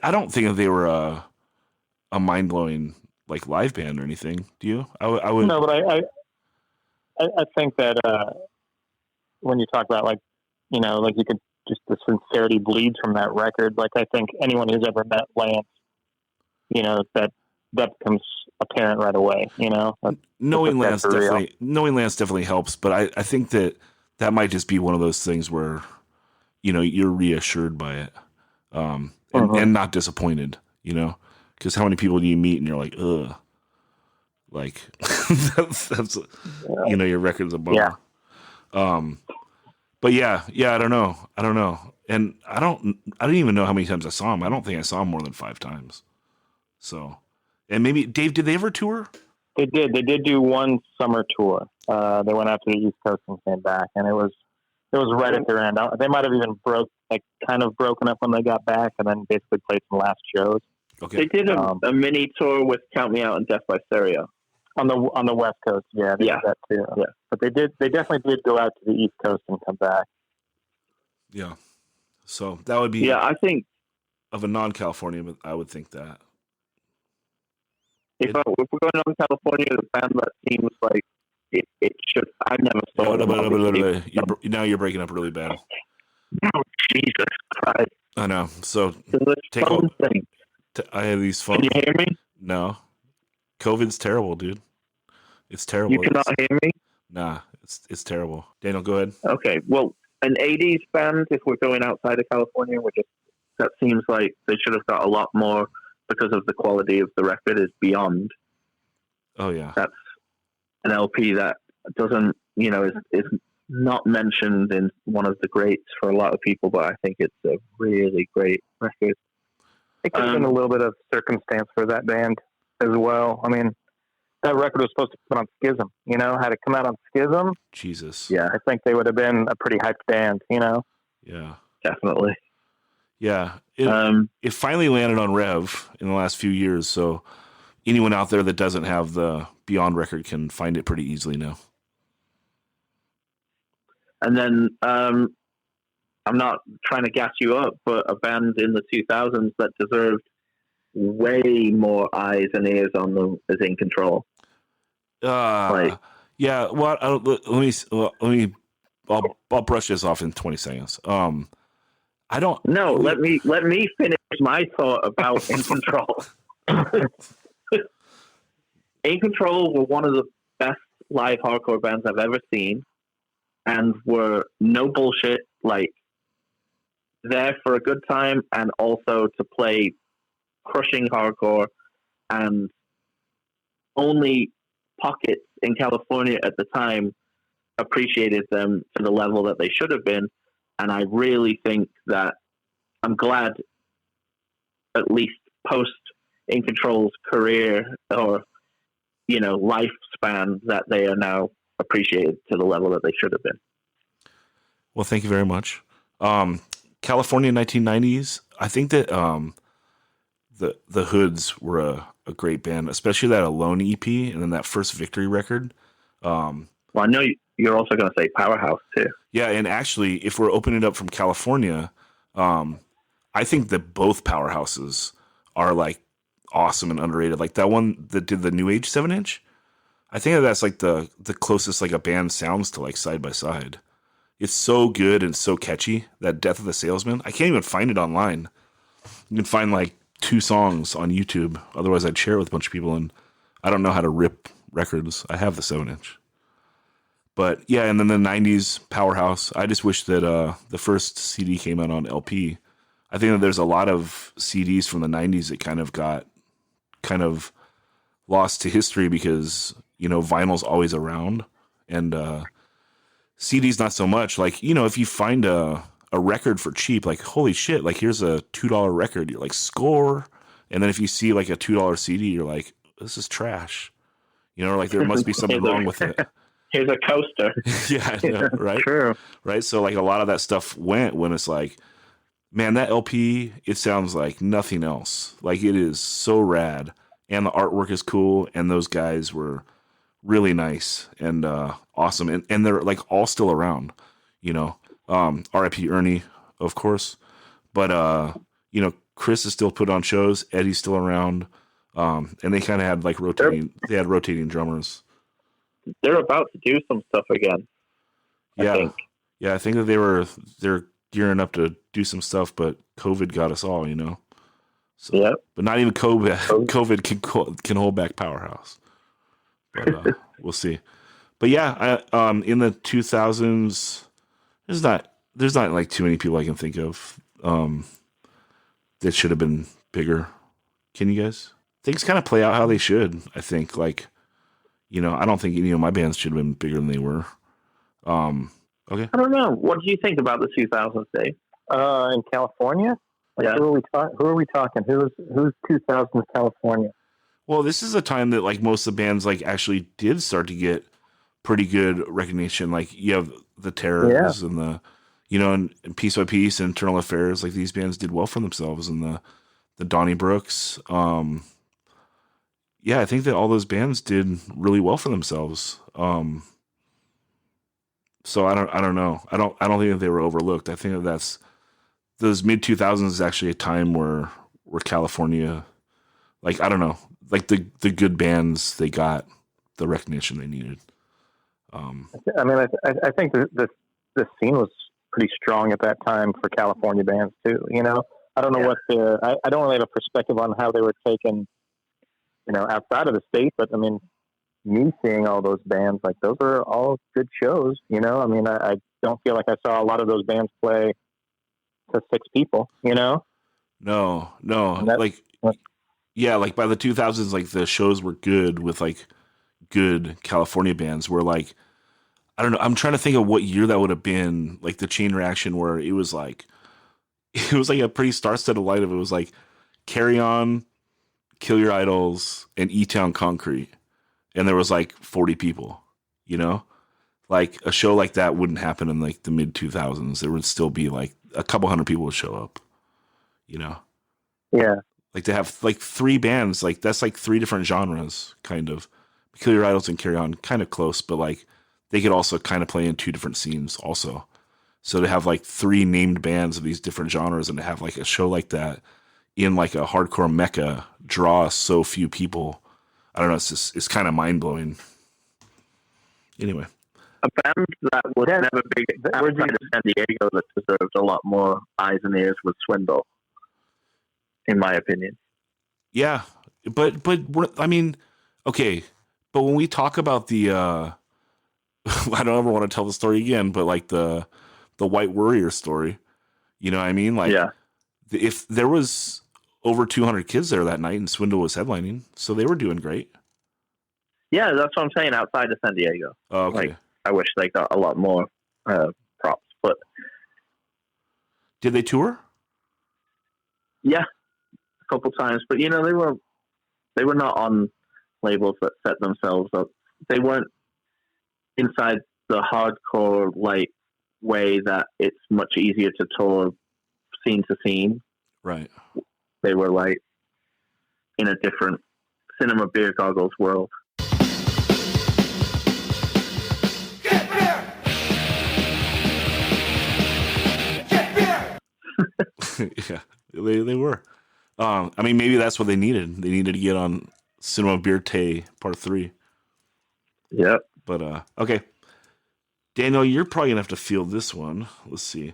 don't think that they were a mind blowing like live band or anything. Do you? I would. No, but I think that when you talk about like you could just the sincerity bleeds from that record. Like I think anyone who's ever met Lance, that becomes apparent right away. Knowing Lance definitely helps, but I think that might just be one of those things where you're reassured by it, and not disappointed. Because how many people do you meet and you're like, ugh, like that's your record's a bummer. Yeah. But yeah, I don't know, and I don't even know how many times I saw him. I don't think I saw him more than 5 times. So, and maybe Dave, did they ever tour? They did. They did do one summer tour. They went out to the East Coast and came back, and it was right at their end. They might have even broken up when they got back, and then basically played some last shows. Okay. They did a mini tour with Count Me Out and Death by Stereo. On the West Coast, yeah, they did that too. Yeah. But they definitely did go out to the East Coast and come back. Yeah. So that would be. Yeah, I think of a non-California, but I would think that. if we're going on California, the band that seems like it should. I never saw them. Now you're breaking up really bad. Oh, Jesus Christ! I know. So This take phone all, thing. I have these phones. Can you hear me? No. COVID's terrible, dude. It's terrible. You cannot hear me? Nah, it's terrible. Daniel, go ahead. Okay, well, an 80s band, if we're going outside of California, that seems like they should have got a lot more because of the quality of the record is Beyond. Oh, yeah. That's an LP that doesn't, is not mentioned in one of the greats for a lot of people, but I think it's a really great record. It could have been a little bit of circumstance for that band as well. I mean, that record was supposed to come on Schism, had it come out on Schism. Jesus. Yeah. I think they would have been a pretty hyped band, Yeah. Definitely. Yeah. It finally landed on Rev in the last few years, so anyone out there that doesn't have the Beyond record can find it pretty easily now. And then, I'm not trying to gas you up, but a band in the 2000s that deserved way more eyes and ears on them is In Control. Yeah. Well, I'll brush this off in 20 seconds. I don't. No, let me finish my thought about In Control. In Control were one of the best live hardcore bands I've ever seen, and were no bullshit, like there for a good time, and also to play crushing hardcore, and only pockets in California at the time appreciated them to the level that they should have been. And I really think that I'm glad, at least post In Control's career or lifespan, that they are now appreciated to the level that they should have been. Well, thank you very much. California 1990s. I think that the Hoods were a great band, especially that Alone EP and then that first Victory record. Well, I know you're also going to say Powerhouse too. Yeah, and actually, if we're opening it up from California, I think that both Powerhouses are like awesome and underrated. Like that one that did the New Age 7-inch. I think that's like the closest like a band sounds to like Side by Side. It's so good and so catchy. That Death of the Salesman. I can't even find it online. You can find like 2 songs on YouTube. Otherwise, I'd share it with a bunch of people, and I don't know how to rip records. I have the 7-inch. But yeah, and then the 90s Powerhouse. I just wish that the first CD came out on LP. I think that there's a lot of CDs from the 90s that kind of lost to history because, vinyl's always around. And CDs not so much. Like, if you find a record for cheap, like, holy shit, like here's a $2 record, you're like, score. And then if you see like a $2 CD, you're like, this is trash. Like there must be something wrong with it. Here's a coaster. Yeah, I know, right? True. Right? So like a lot of that stuff went when it's like, man, that LP, it sounds like nothing else. Like it is so rad. And the artwork is cool. And those guys were really nice and awesome. And they're like all still around, R.I.P. Ernie, of course. But, Chris is still put on shows. Eddie's still around. And they kind of had like rotating drummers. They're about to do some stuff again. I think that they're gearing up to do some stuff, but COVID got us all, So, yeah. But not even COVID can hold back Powerhouse. But we'll see. But yeah, in the 2000s, there's not like too many people I can think of that should have been bigger. Can you guys? Things kind of play out how they should. I think I don't think any of my bands should have been bigger than they were. Okay. I don't know. What do you think about the 2000s, Dave? In California? Yeah. Who are we talking? Who's 2000s California? Well, this is a time that like most of the bands like actually did start to get pretty good recognition. Like you have the Terrors and the, and Piece by Piece and Internal Affairs. Like these bands did well for themselves in the the Donnybrooks. Yeah, I think that all those bands did really well for themselves. So I don't know. I don't think that they were overlooked. I think that that's those mid 2000s is actually a time where California, like, I don't know, like the good bands, they got the recognition they needed. I mean, I think the scene was pretty strong at that time for California bands too. You know, I don't know I don't really have a perspective on how they were taken, you know, outside of the state, but I mean, me seeing all those bands, like, those are all good shows, you know? I mean, I don't feel like I saw a lot of those bands play to 6 people, you know? No. Like, yeah, like by the 2000s, like the shows were good with like good California bands where, like, I don't know, I'm trying to think of what year that would have been, like the Chain Reaction, where it was like a pretty star-studded lineup. It was like Carry On, Kill Your Idols, and E-Town Concrete. And there was like 40 people, you know? Like a show like that wouldn't happen in like the mid 2000s. There would still be like a couple hundred people would show up, you know? Yeah. Like to have like 3 bands, like that's like 3 different genres, kind of. Kill Your Idols and Carry On, kind of close, but like they could also kind of play in 2 different scenes also. So to have like 3 named bands of these different genres and to have like a show like that in like a hardcore mecca draw so few people, I don't know, it's kind of mind blowing. Anyway, a band that was never big outside of San Diego that deserved a lot more eyes and ears was Swindle, in my opinion. Yeah, but I mean, okay, but when we talk about the, I don't ever want to tell the story again, but like the White Warrior story, you know what I mean? Like, yeah. If there was over 200 kids there that night and Swindle was headlining, so they were doing great. Yeah, that's what I'm saying, outside of San Diego. Oh, okay. Like, I wish they got a lot more props, but... Did they tour? Yeah, a couple times, but you know, they were not on labels that set themselves up. They weren't inside the hardcore, like, way that it's much easier to tour scene to scene. Right. They were like in a different Cinema Beer Goggles world. Get beer! Get beer! Yeah, they were. I mean, maybe that's what they needed. They needed to get on Cinema Beer Tay Part 3. Yep. But, okay. Daniel, you're probably going to have to field this one. Let's see.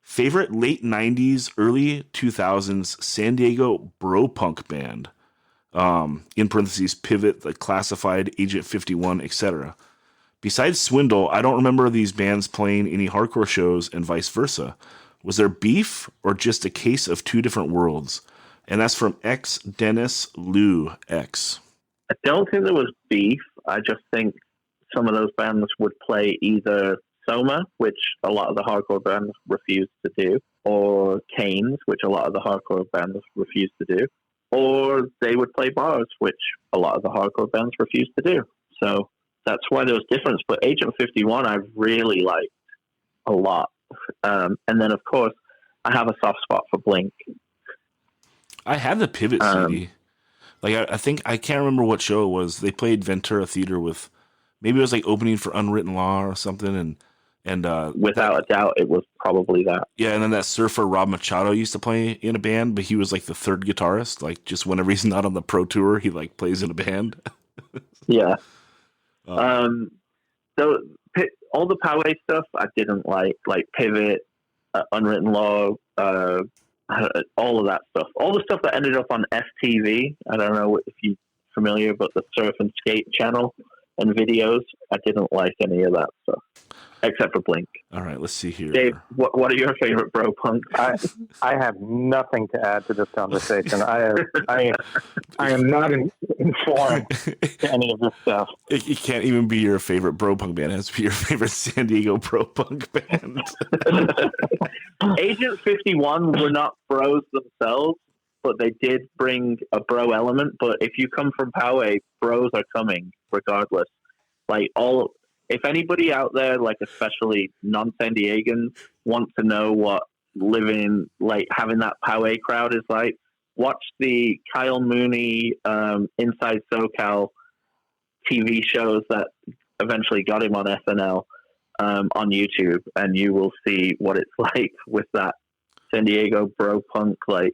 Favorite late 90s, early 2000s San Diego bro punk band. In parentheses, Pivot, The Classified, Agent 51, etc. Besides Swindle, I don't remember these bands playing any hardcore shows and vice versa. Was there beef or just a case of 2 different worlds? And that's from X Dennis Lou X. I don't think there was beef. I just think some of those bands would play either Soma, which a lot of the hardcore bands refused to do, or Canes, which a lot of the hardcore bands refused to do, or they would play bars, which a lot of the hardcore bands refused to do. So that's why there was difference. But Agent 51, I really liked a lot. And then, of course, I have a soft spot for Blink. I had the Pivot CD. Like, I think, I can't remember what show it was. They played Ventura Theater with, maybe it was like opening for Unwritten Law or something, and without a doubt, it was probably that. Yeah, and then that surfer Rob Machado used to play in a band, but he was like the 3rd guitarist. Like, just whenever he's not on the pro tour, he like plays in a band. Yeah. So all the Poway stuff I didn't like Pivot, Unwritten Law, all of that stuff. All the stuff that ended up on STV. I don't know if you're familiar, but the Surf and Skate channel and videos, I didn't like any of that stuff, except for Blink. All right, let's see here. Dave, what are your favorite bro punks? I have nothing to add to this conversation. I am not informed to any of this stuff. It can't even be your favorite bro punk band. It has to be your favorite San Diego bro punk band. Agent 51 were not bros themselves, but they did bring a bro element. But if you come from Poway, bros are coming regardless. Like, if anybody out there, like especially non-San Diegans, want to know what living, like having that Poway crowd is like watch the Kyle Mooney Inside SoCal TV shows that eventually got him on SNL on YouTube, and you will see what it's like with that San Diego bro punk like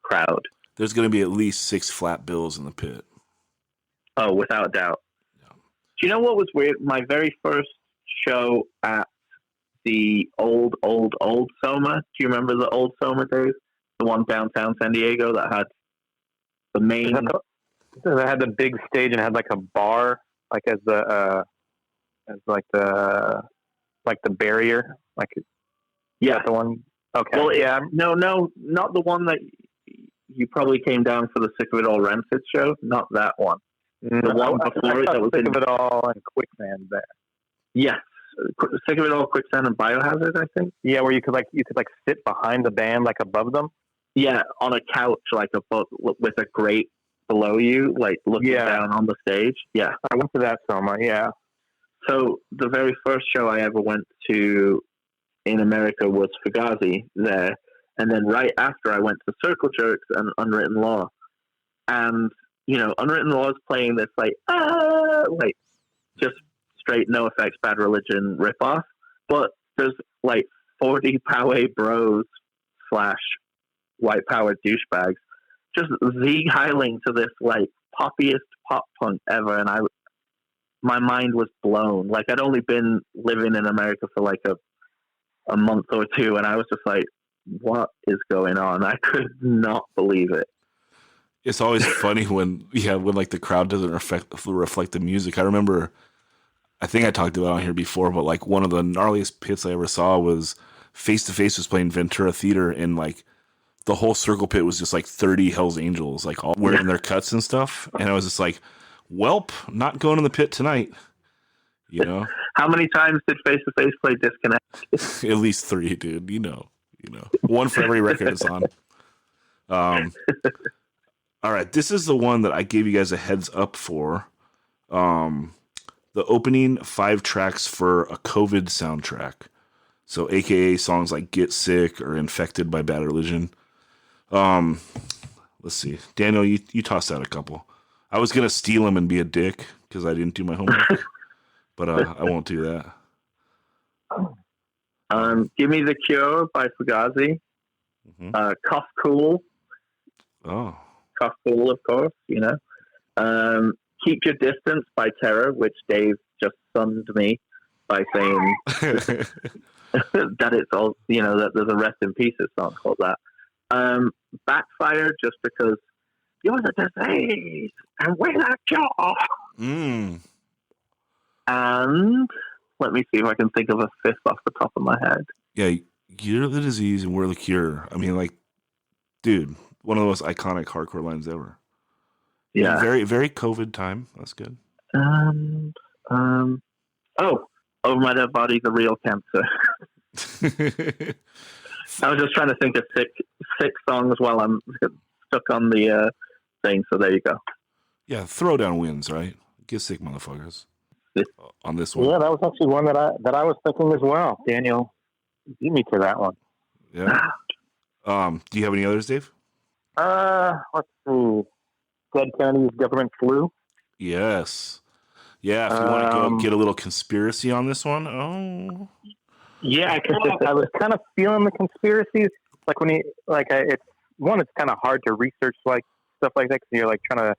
crowd. There's going to be at least 6 flat bills in the pit. Oh, without doubt. Yeah. Do you know what was weird? My very first show at the old Soma. Do you remember the old Soma days? The one downtown San Diego that had the main. That had the big stage and had like a bar, like as the barrier, like Yeah, the one. Okay. Well, yeah, no, not the one that you probably came down for the Sick of It All Rancid show. Not that one. The one before it that was Sick of It All and Quicksand there. Yes, Sick of It All, Quicksand, and Biohazard, I think. Yeah, where you could sit behind the band, like above them. Yeah, on a couch, like above, with a grate below you, like looking down on the stage. Yeah, I went to that Soma. Yeah. So the very first show I ever went to in America was Fugazi there, and then right after I went to Circle Jerks and Unwritten Law, and Unwritten Law is playing this like just straight No Effects Bad Religion ripoff, but there's like 40 Poway bros / white power douchebags just Z-heiling to this like poppiest pop punk ever, and my mind was blown. Like, I'd only been living in America for like a month or two, and I was just like, what is going on? I could not believe it. It's always funny when like the crowd doesn't reflect the music. I remember, I think I talked about it on here before, but like one of the gnarliest pits I ever saw was Face to Face was playing Ventura Theater, and like the whole circle pit was just like 30 Hells Angels, like all wearing their cuts and stuff. And I was just like, welp, not going in the pit tonight. How many times did Face to Face play Disconnect? At least 3, dude. One for every record it's on. All right, this is the one that I gave you guys a heads up for. The opening 5 tracks for a COVID soundtrack. So AKA songs like Get Sick or Infected by Bad Religion. Let's see. Daniel, you tossed out a couple. I was going to steal them and be a dick because I didn't do my homework. But I won't do that. Give Me the Cure by Fugazi. Cuff Cool. Oh. Cuff Cool, of course, Keep Your Distance by Terror, which Dave just sunned me by saying that it's all, that there's a Rest in Pieces song called that. Backfire, just because you're the disease and we're the cure. And let me see if I can think of a 5th off the top of my head. Yeah, you're the disease and we're the cure. I mean, like, dude, one of the most iconic hardcore lines ever. Yeah. Very, very COVID time. That's good. And, Over My Dead Body, The Real Cancer. I was just trying to think of six songs while I'm stuck on the thing, so there you go. Yeah, Throwdown wins, right? Get sick, motherfuckers. On this one. Yeah, that was actually one that I was thinking as well. Daniel beat me to that one. Yeah. Do you have any others, Dave? Let's see. Dead Kennedy's Government Flu. Yes. Yeah, if you want to go get a little conspiracy on this one. Oh. Yeah, I was kind of feeling the conspiracies. Like when it's kind of hard to research like stuff like that because you're like trying to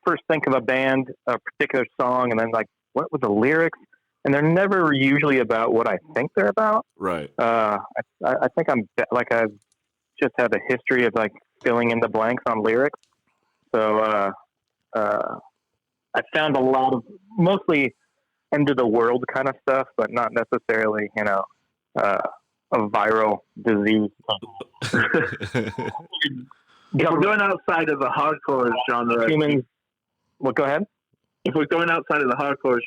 first think of a band, a particular song, and then like what were the lyrics, and they're never usually about what I think they're about. Right. I think I've just had a history of like filling in the blanks on lyrics. So I found a lot of mostly end of the world kind of stuff, but not necessarily a viral disease. If we're going outside of the hardcore genre, go ahead. If we're going outside of the hardcore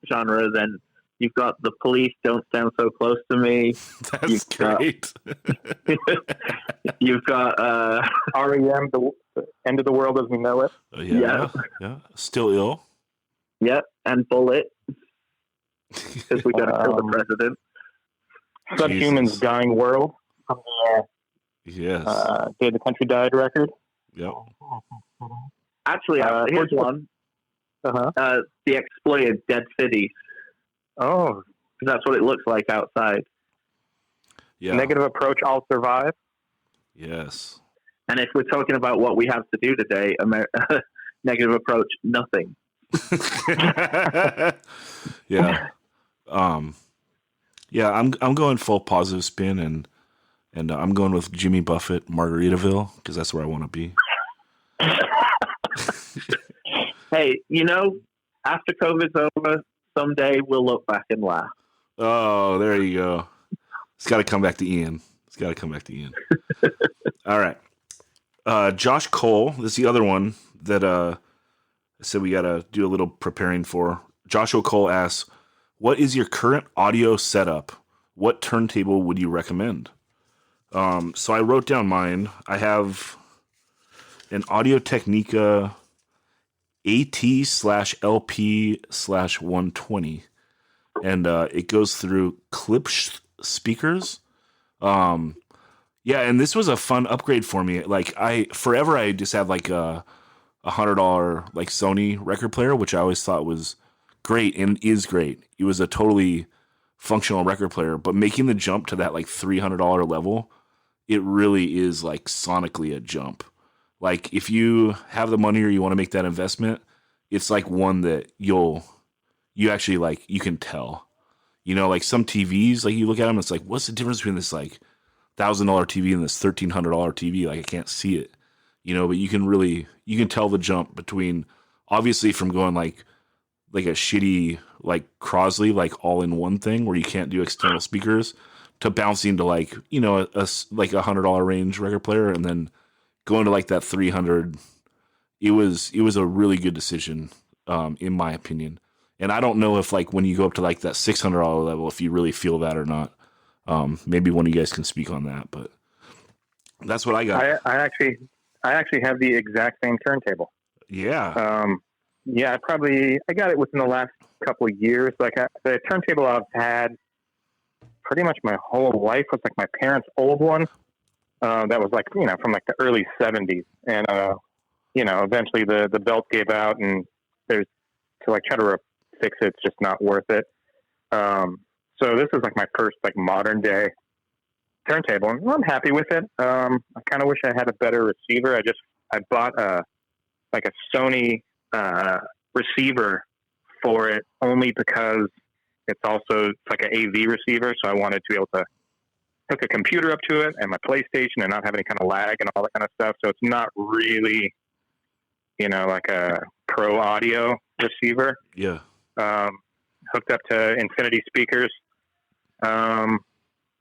genre, then you've got The Police, Don't Stand So Close to Me. That's great. You've got REM, The End of the World as We Know It. Yeah. Still Ill. Yep, and Bullet. Because we got to kill the president. Subhumans, Dying World. Yes. Day the Country Died record. Yep. Actually, here's one. Uh-huh. The Exploited Dead Cities. Oh, That's what it looks like outside. Yeah. Negative Approach, I'll Survive. Yes. And if we're talking about what we have to do today, Negative Approach, nothing. Yeah. Yeah, I'm going full positive spin, and I'm going with Jimmy Buffett, Margaritaville, because that's where I want to be. Hey, after COVID's over, someday we'll look back and laugh. Oh, there you go. It's got to come back to Ian. All right. Josh Cole, this is the other one that I said we got to do a little preparing for. Joshua Cole asks, what is your current audio setup? What turntable would you recommend? So I wrote down mine. I have an Audio-Technica AT/LP/120, and it goes through Klipsch speakers. Yeah, and this was a fun upgrade for me. Like I just had like a $100 like Sony record player, which I always thought was great and is great. It was a totally functional record player, but making the jump to that like $300 level, it really is like sonically a jump. Like if you have the money or you want to make that investment, it's like one that you actually like, you can tell, like some TVs, like you look at them, it's like, what's the difference between this like $1,000 TV and this $1,300 TV? Like I can't see it, but you can tell the jump between, obviously, from going like a shitty like Crosley like all in one thing where you can't do external speakers, to bouncing to like a like $100 range record player, and then going to like that 300. It was a really good decision, in my opinion. And I don't know if like when you go up to like that $600 level, if you really feel that or not. Maybe one of you guys can speak on that, but that's what I got. I actually have the exact same turntable. Yeah. Yeah, I got it within the last couple of years. Like the turntable I've had pretty much my whole life was like my parents' old one. That was like, from like the early 70s. And, eventually the belt gave out, and to try to fix it, it's just not worth it. So this is like my first like modern day turntable, and I'm happy with it. I kind of wish I had a better receiver. I bought a Sony receiver for it only because it's like an AV receiver. So I wanted to be able to hook a computer up to it and my PlayStation and not have any kind of lag and all that kind of stuff. So it's not really, like a pro audio receiver. Yeah. Hooked up to Infinity speakers. Yeah,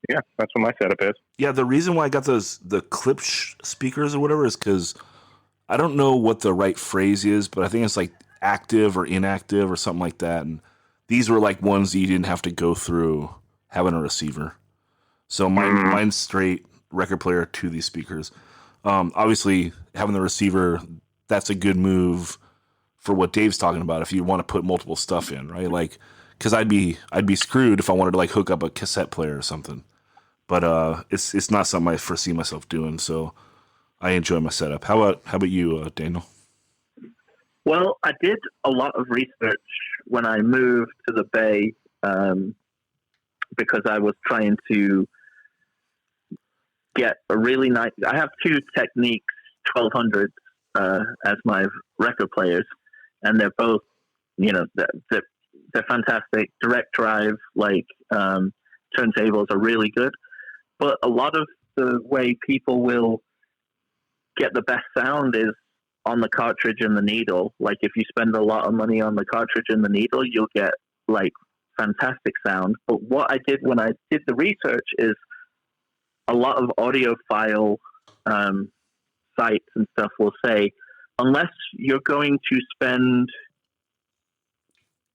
that's what my setup is. Yeah, the reason why I got the Klipsch speakers or whatever is because I don't know what the right phrase is, but I think it's like active or inactive or something like that. And these were like ones that you didn't have to go through having a receiver. So mine's straight record player to these speakers. Obviously, having the receiver, that's a good move for what Dave's talking about. If you want to put multiple stuff in, right? Like, because I'd be screwed if I wanted to like hook up a cassette player or something. But it's not something I foresee myself doing. So I enjoy my setup. How about you, Daniel? Well, I did a lot of research when I moved to the Bay, because I was trying to get a really nice. I have two Techniques 1200s as my record players, and they're both, they're fantastic. Direct drive, like turntables, are really good. But a lot of the way people will get the best sound is on the cartridge and the needle. Like if you spend a lot of money on the cartridge and the needle, you'll get like fantastic sound. But what I did when I did the research is a lot of audiophile sites and stuff will say, unless you're going to spend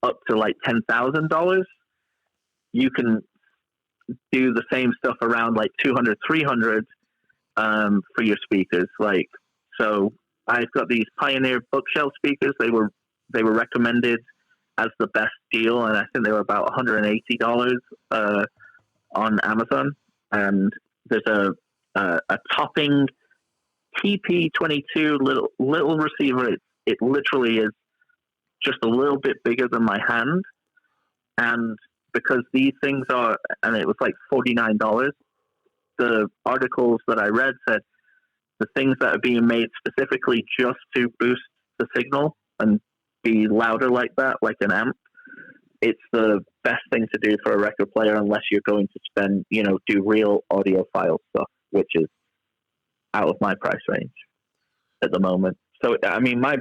up to like $10,000, you can do the same stuff around like 200, 300 for your speakers. Like, so I've got these Pioneer bookshelf speakers. They were recommended as the best deal, and I think they were about $180 on Amazon. And there's a topping TP22 little receiver. It literally is just a little bit bigger than my hand, and because these things are, and it was like $49. The articles that I read said the things that are being made specifically just to boost the signal and be louder like that, like an amp. It's the best thing to do for a record player unless you're going to spend, do real audiophile stuff, which is out of my price range at the moment. So, I mean, my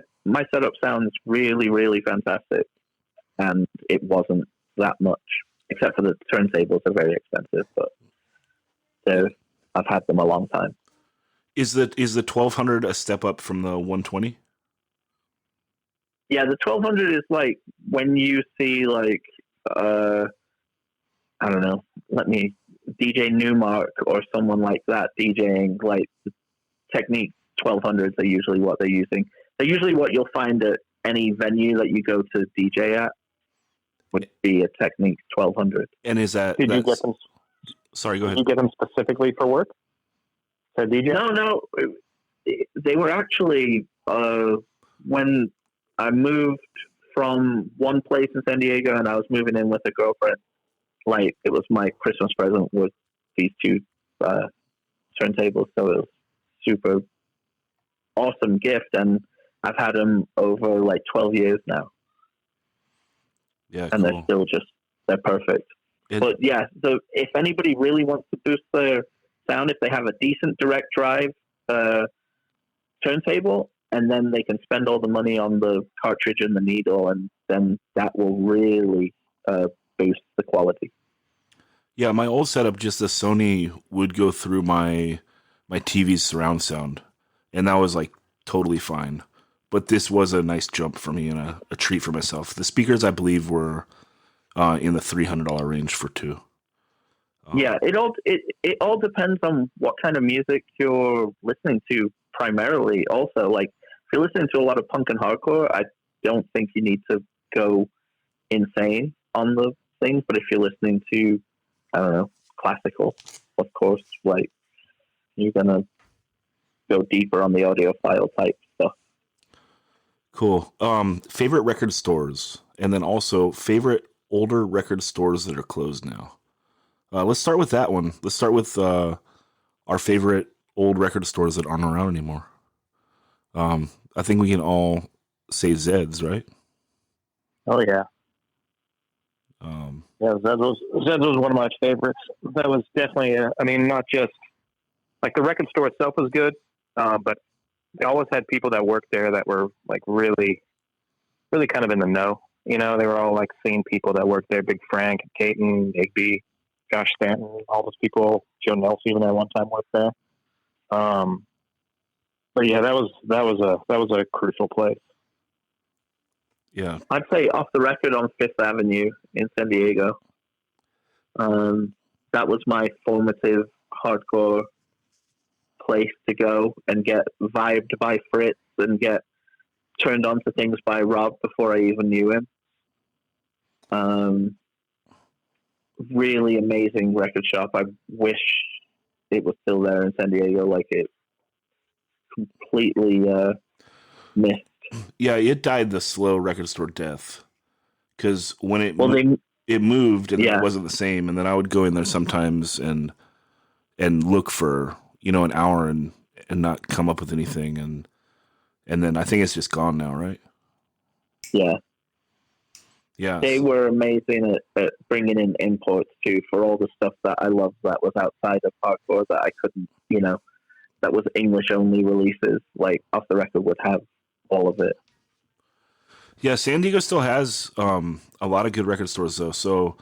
setup sounds really, really fantastic, and it wasn't that much, except for the turntables are very expensive, but I've had them a long time. Is the 1200 a step up from the 120? Yeah, the 1200 is like when you see like I don't know, DJ Newmark or someone like that DJing, like the Technique 1200s are usually what they're using. They're usually what you'll find at any venue that you go to DJ at would be a Technique 1200. And is that? Did you get them? Sorry, go ahead. Did you get them specifically for work? To DJ? No. They were actually when I moved from one place in San Diego and I was moving in with a girlfriend. Like, it was my Christmas present with these two turntables, so it was super awesome gift, and I've had them over like 12 years now. Yeah, and cool. they're perfect. But yeah, so if anybody really wants to boost their sound, if they have a decent direct drive turntable, and then they can spend all the money on the cartridge and the needle, and then that will really boost the quality. Yeah, my old setup, just the Sony would go through my TV's surround sound, and that was like totally fine. But this was a nice jump for me and a treat for myself. The speakers, I believe, were in the $300 range for two. Yeah, it all depends on what kind of music you're listening to primarily. Also, like if you're listening to a lot of punk and hardcore, I don't think you need to go insane on the things. But if you're listening to, I don't know, classical, of course, like you're gonna go deeper on the audiophile type stuff. Cool. Favorite record stores, and then also favorite older record stores that are closed now. Let's start with that one. Let's start with our favorite old record stores that aren't around anymore. I think we can all say Zed's, right? Oh yeah. Zed's was one of my favorites. That was definitely, not just like the record store itself was good, but they always had people that worked there that were like really, really kind of in the know. They were all like scene people that worked there. Big Frank, Caton, Igby, Josh Stanton, all those people. Joe Nelson even at one time worked there. But yeah, that was a crucial place. Yeah, I'd say Off the Record on Fifth Avenue in San Diego. That was my formative hardcore place to go and get vibed by Fritz and get turned on to things by Rob before I even knew him. Really amazing record shop. I wish it was still there in San Diego. Like, it completely missed. Yeah, it died the slow record store death. Because when it moved and it wasn't the same, and then I would go in there sometimes and look for an hour and not come up with anything, and then I think it's just gone now, right? Yeah. Yeah. They were amazing at bringing in imports too for all the stuff that I loved that was outside of hardcore that I couldn't, that was English only releases. Like Off the Record would have all of it. Yeah, San Diego still has a lot of good record stores though. So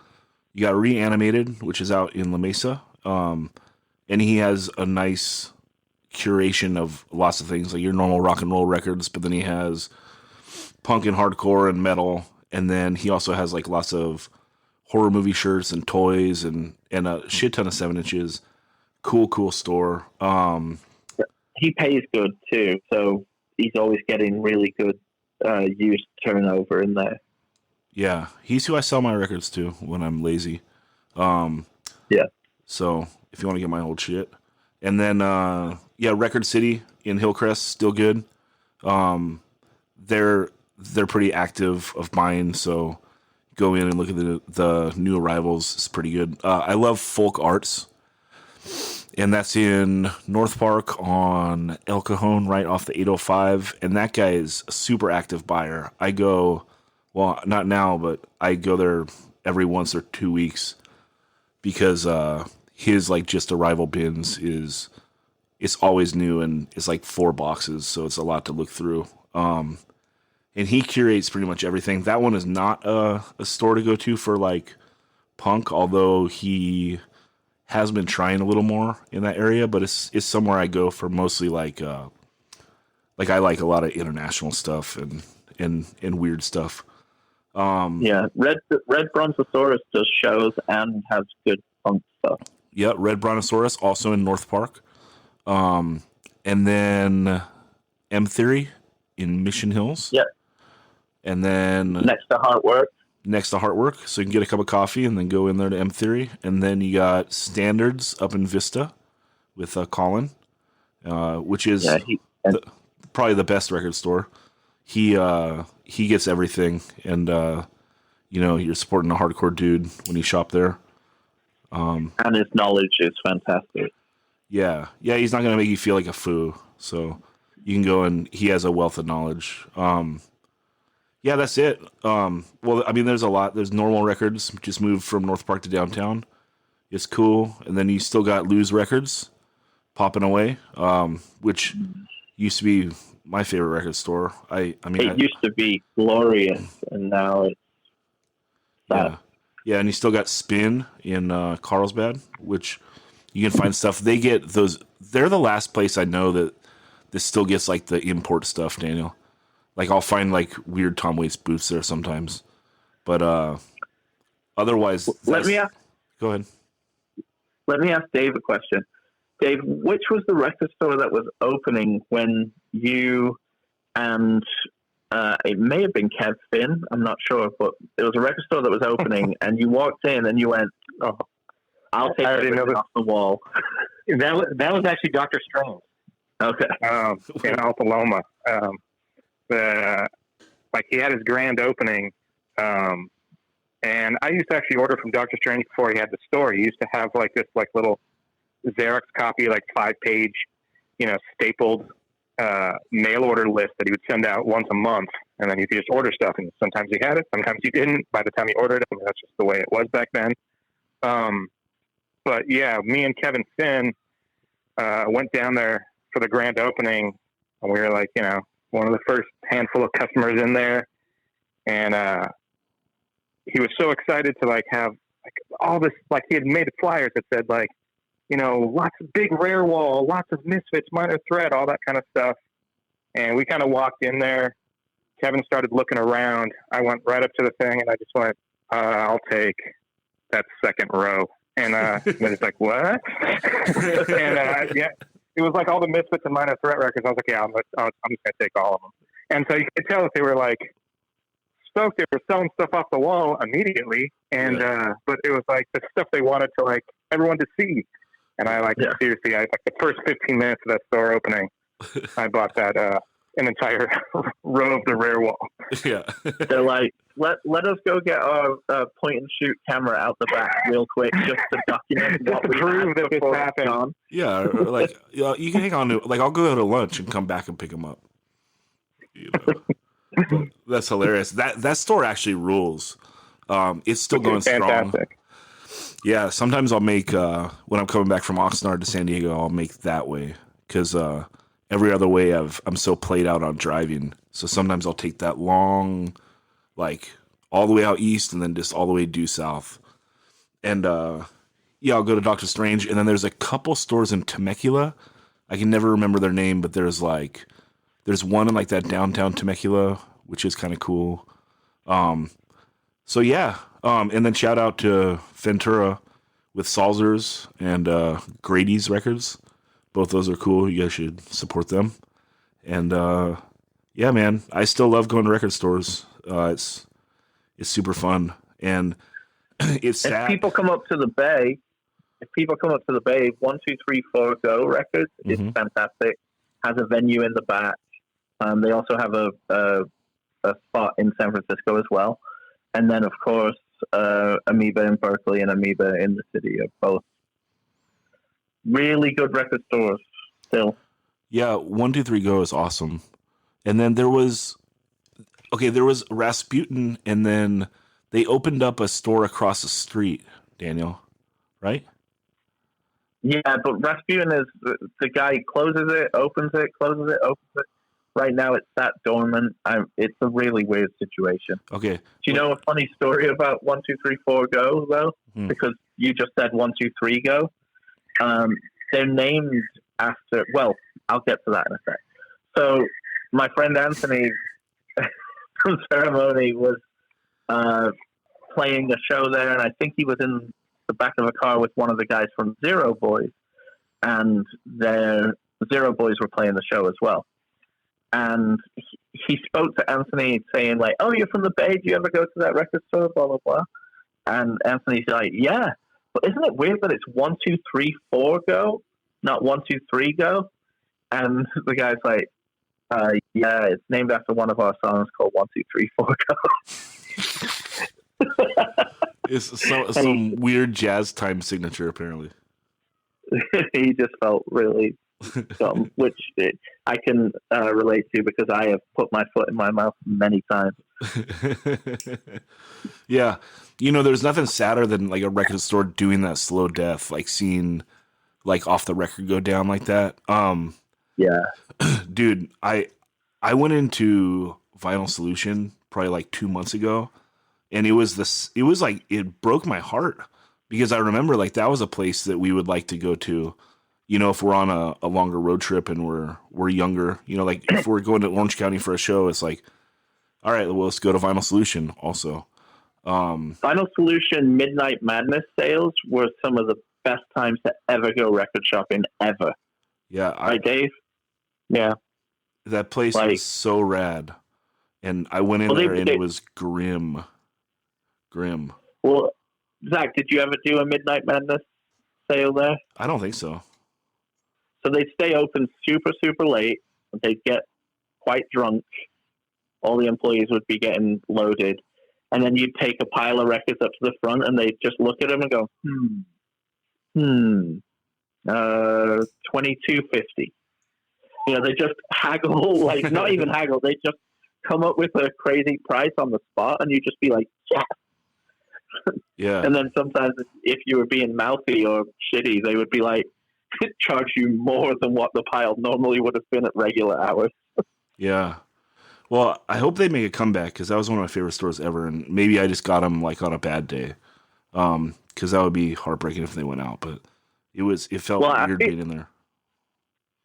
you got Reanimated, which is out in La Mesa, and he has a nice curation of lots of things, like your normal rock and roll records, but then he has punk and hardcore and metal. And then he also has like lots of horror movie shirts and toys and a shit ton of 7-inches. Cool store. He pays good too, so he's always getting really good used turnover in there. Yeah, he's who I sell my records to when I'm lazy. Yeah. So if you want to get my old shit. And then Record City in Hillcrest, still good. They're pretty active of mine, so go in and look at the new arrivals. It's pretty good. I love Folk Arts, and that's in North Park on El Cajon, right off the 805. And that guy is a super active buyer. I go, well, not now, but I go there every once or 2 weeks because his like just arrival bins it's always new, and it's like 4 boxes, so it's a lot to look through. And he curates pretty much everything. That one is not a store to go to for like punk, although he has been trying a little more in that area. But it's somewhere I go for mostly like I like a lot of international stuff and weird stuff. Red Brontosaurus does shows and has good punk stuff. Yeah, Red Brontosaurus also in North Park, and then M Theory in Mission Hills. Yep. And then next to Heartwork, so you can get a cup of coffee and then go in there to M Theory. And then you got Standards up in Vista with Colin, which is probably the best record store. He gets everything, and you're supporting a hardcore dude when you shop there. And his knowledge is fantastic. Yeah, he's not gonna make you feel like a foo. So you can go, and he has a wealth of knowledge. Yeah, that's it. Well, I mean, there's a lot. There's Normal Records, just moved from North Park to downtown. It's cool. And then you still got Lose Records popping away, which used to be my favorite record store. I mean, it used to be glorious, and now it's sad. Yeah, and you still got Spin in Carlsbad, which you can find stuff. They get those. They're the last place I know that this still gets like the import stuff, Daniel. Like, I'll find, like, weird Tom Waits booths there sometimes. But otherwise... Go ahead. Let me ask Dave a question. Dave, which was the record store that was opening when you and... it may have been Kev Finn, I'm not sure, but it was a record store that was opening, and you walked in and you went, oh, I'll take everything off the wall. That was actually Dr. Strange. Okay. In Alta Loma. Like he had his grand opening, and I used to actually order from Dr. Strange before he had the store. He used to have like this like little Xerox copy, like 5-page, stapled mail order list that he would send out once a month, and then you could just order stuff. And sometimes he had it, sometimes he didn't. By the time he ordered it, I mean, that's just the way it was back then. But yeah, me and Kevin Finn went down there for the grand opening, and we were like, one of the first handful of customers in there. And he was so excited to like have like all this, like he had made flyers that said like, lots of big rare wall, lots of Misfits, Minor Threat, all that kind of stuff. And we kind of walked in there. Kevin started looking around. I went right up to the thing and I just went, I'll take that second row. And he's like, what? And it was like all the Misfits and Minor Threat records. I was like, yeah, I'm just going to take all of them. And so you could tell that they were like stoked. They were selling stuff off the wall immediately. And, but it was like the stuff they wanted to like everyone to see. And I seriously, like the first 15 minutes of that store opening, I bought that, an entire row of the rare wall. Yeah. They're like, let us go get our point and shoot camera out the back real quick just to document what we prove that this happened. Yeah, like you can hang on to, like, I'll go to lunch and come back and pick them up. That's hilarious. That store actually rules. It's still going strong. Yeah, sometimes I'll make when I'm coming back from Oxnard to San Diego, I'll make that way because every other way I'm so played out on driving. So sometimes I'll take that long, like all the way out east and then just all the way due south. And I'll go to Dr. Strange. And then there's a couple stores in Temecula. I can never remember their name, but there's one in like that downtown Temecula, which is kind of cool. So yeah. And then shout out to Ventura with Salzers and Grady's Records. Both those are cool. You guys should support them. And yeah, man, I still love going to record stores. It's super fun, and it's sad. If people come up to the Bay if people come up to the Bay, 1234 Go Records is fantastic. Has a venue in the back. They also have a spot in San Francisco as well. And then, of course, Amoeba in Berkeley and Amoeba in the city are both really good record stores still. Yeah, 123 Go is awesome. And then there was Rasputin, and then they opened up a store across the street, Daniel, right? Yeah, but Rasputin is the guy closes it, opens it, closes it, opens it. Right now it's sat dormant. It's a really weird situation. Okay. Do you know a funny story about 1234 Go, though? Because you just said 123 Go. They're named after, well, I'll get to that in a sec. So my friend Anthony from Ceremony was playing a show there, and I think he was in the back of a car with one of the guys from Zero Boys, and their Zero Boys were playing the show as well. And he spoke to Anthony saying, like, oh, you're from the Bay, do you ever go to that record store, blah, blah, blah. And Anthony's like, yeah, but isn't it weird that it's 1234 Go, not 123 Go? And the guy's like, yeah, it's named after one of our songs called 1234 Go. It's some weird jazz time signature, apparently. He just felt really dumb, which I can relate to because I have put my foot in my mouth many times. Yeah. There's nothing sadder than like a record store doing that slow death, like seeing like Off the Record go down like that. Yeah. Dude, I went into Vinyl Solution probably like 2 months ago, and it broke my heart because I remember like that was a place that we would like to go to, if we're on a longer road trip and we're younger, like if we're going to Orange County for a show, it's like, all right, well, let's go to Vinyl Solution also. Vinyl Solution Midnight Madness sales were some of the best times to ever go record shopping ever. Yeah. Right, Dave? Yeah. That place was so rad. And I went in there and it was grim. Grim. Well, Zach, did you ever do a Midnight Madness sale there? I don't think so. So they'd stay open super, super late. They'd get quite drunk. All the employees would be getting loaded. And then you'd take a pile of records up to the front and they'd just look at them and go, $22.50. They just haggle, like not even haggle. They just come up with a crazy price on the spot, and you just be like, yeah. Yeah. And then sometimes, if you were being mouthy or shitty, they would be like, charge you more than what the pile normally would have been at regular hours. Yeah. Well, I hope they make a comeback because that was one of my favorite stores ever, and maybe I just got them like on a bad day, because that would be heartbreaking if they went out. But it felt weird being in there.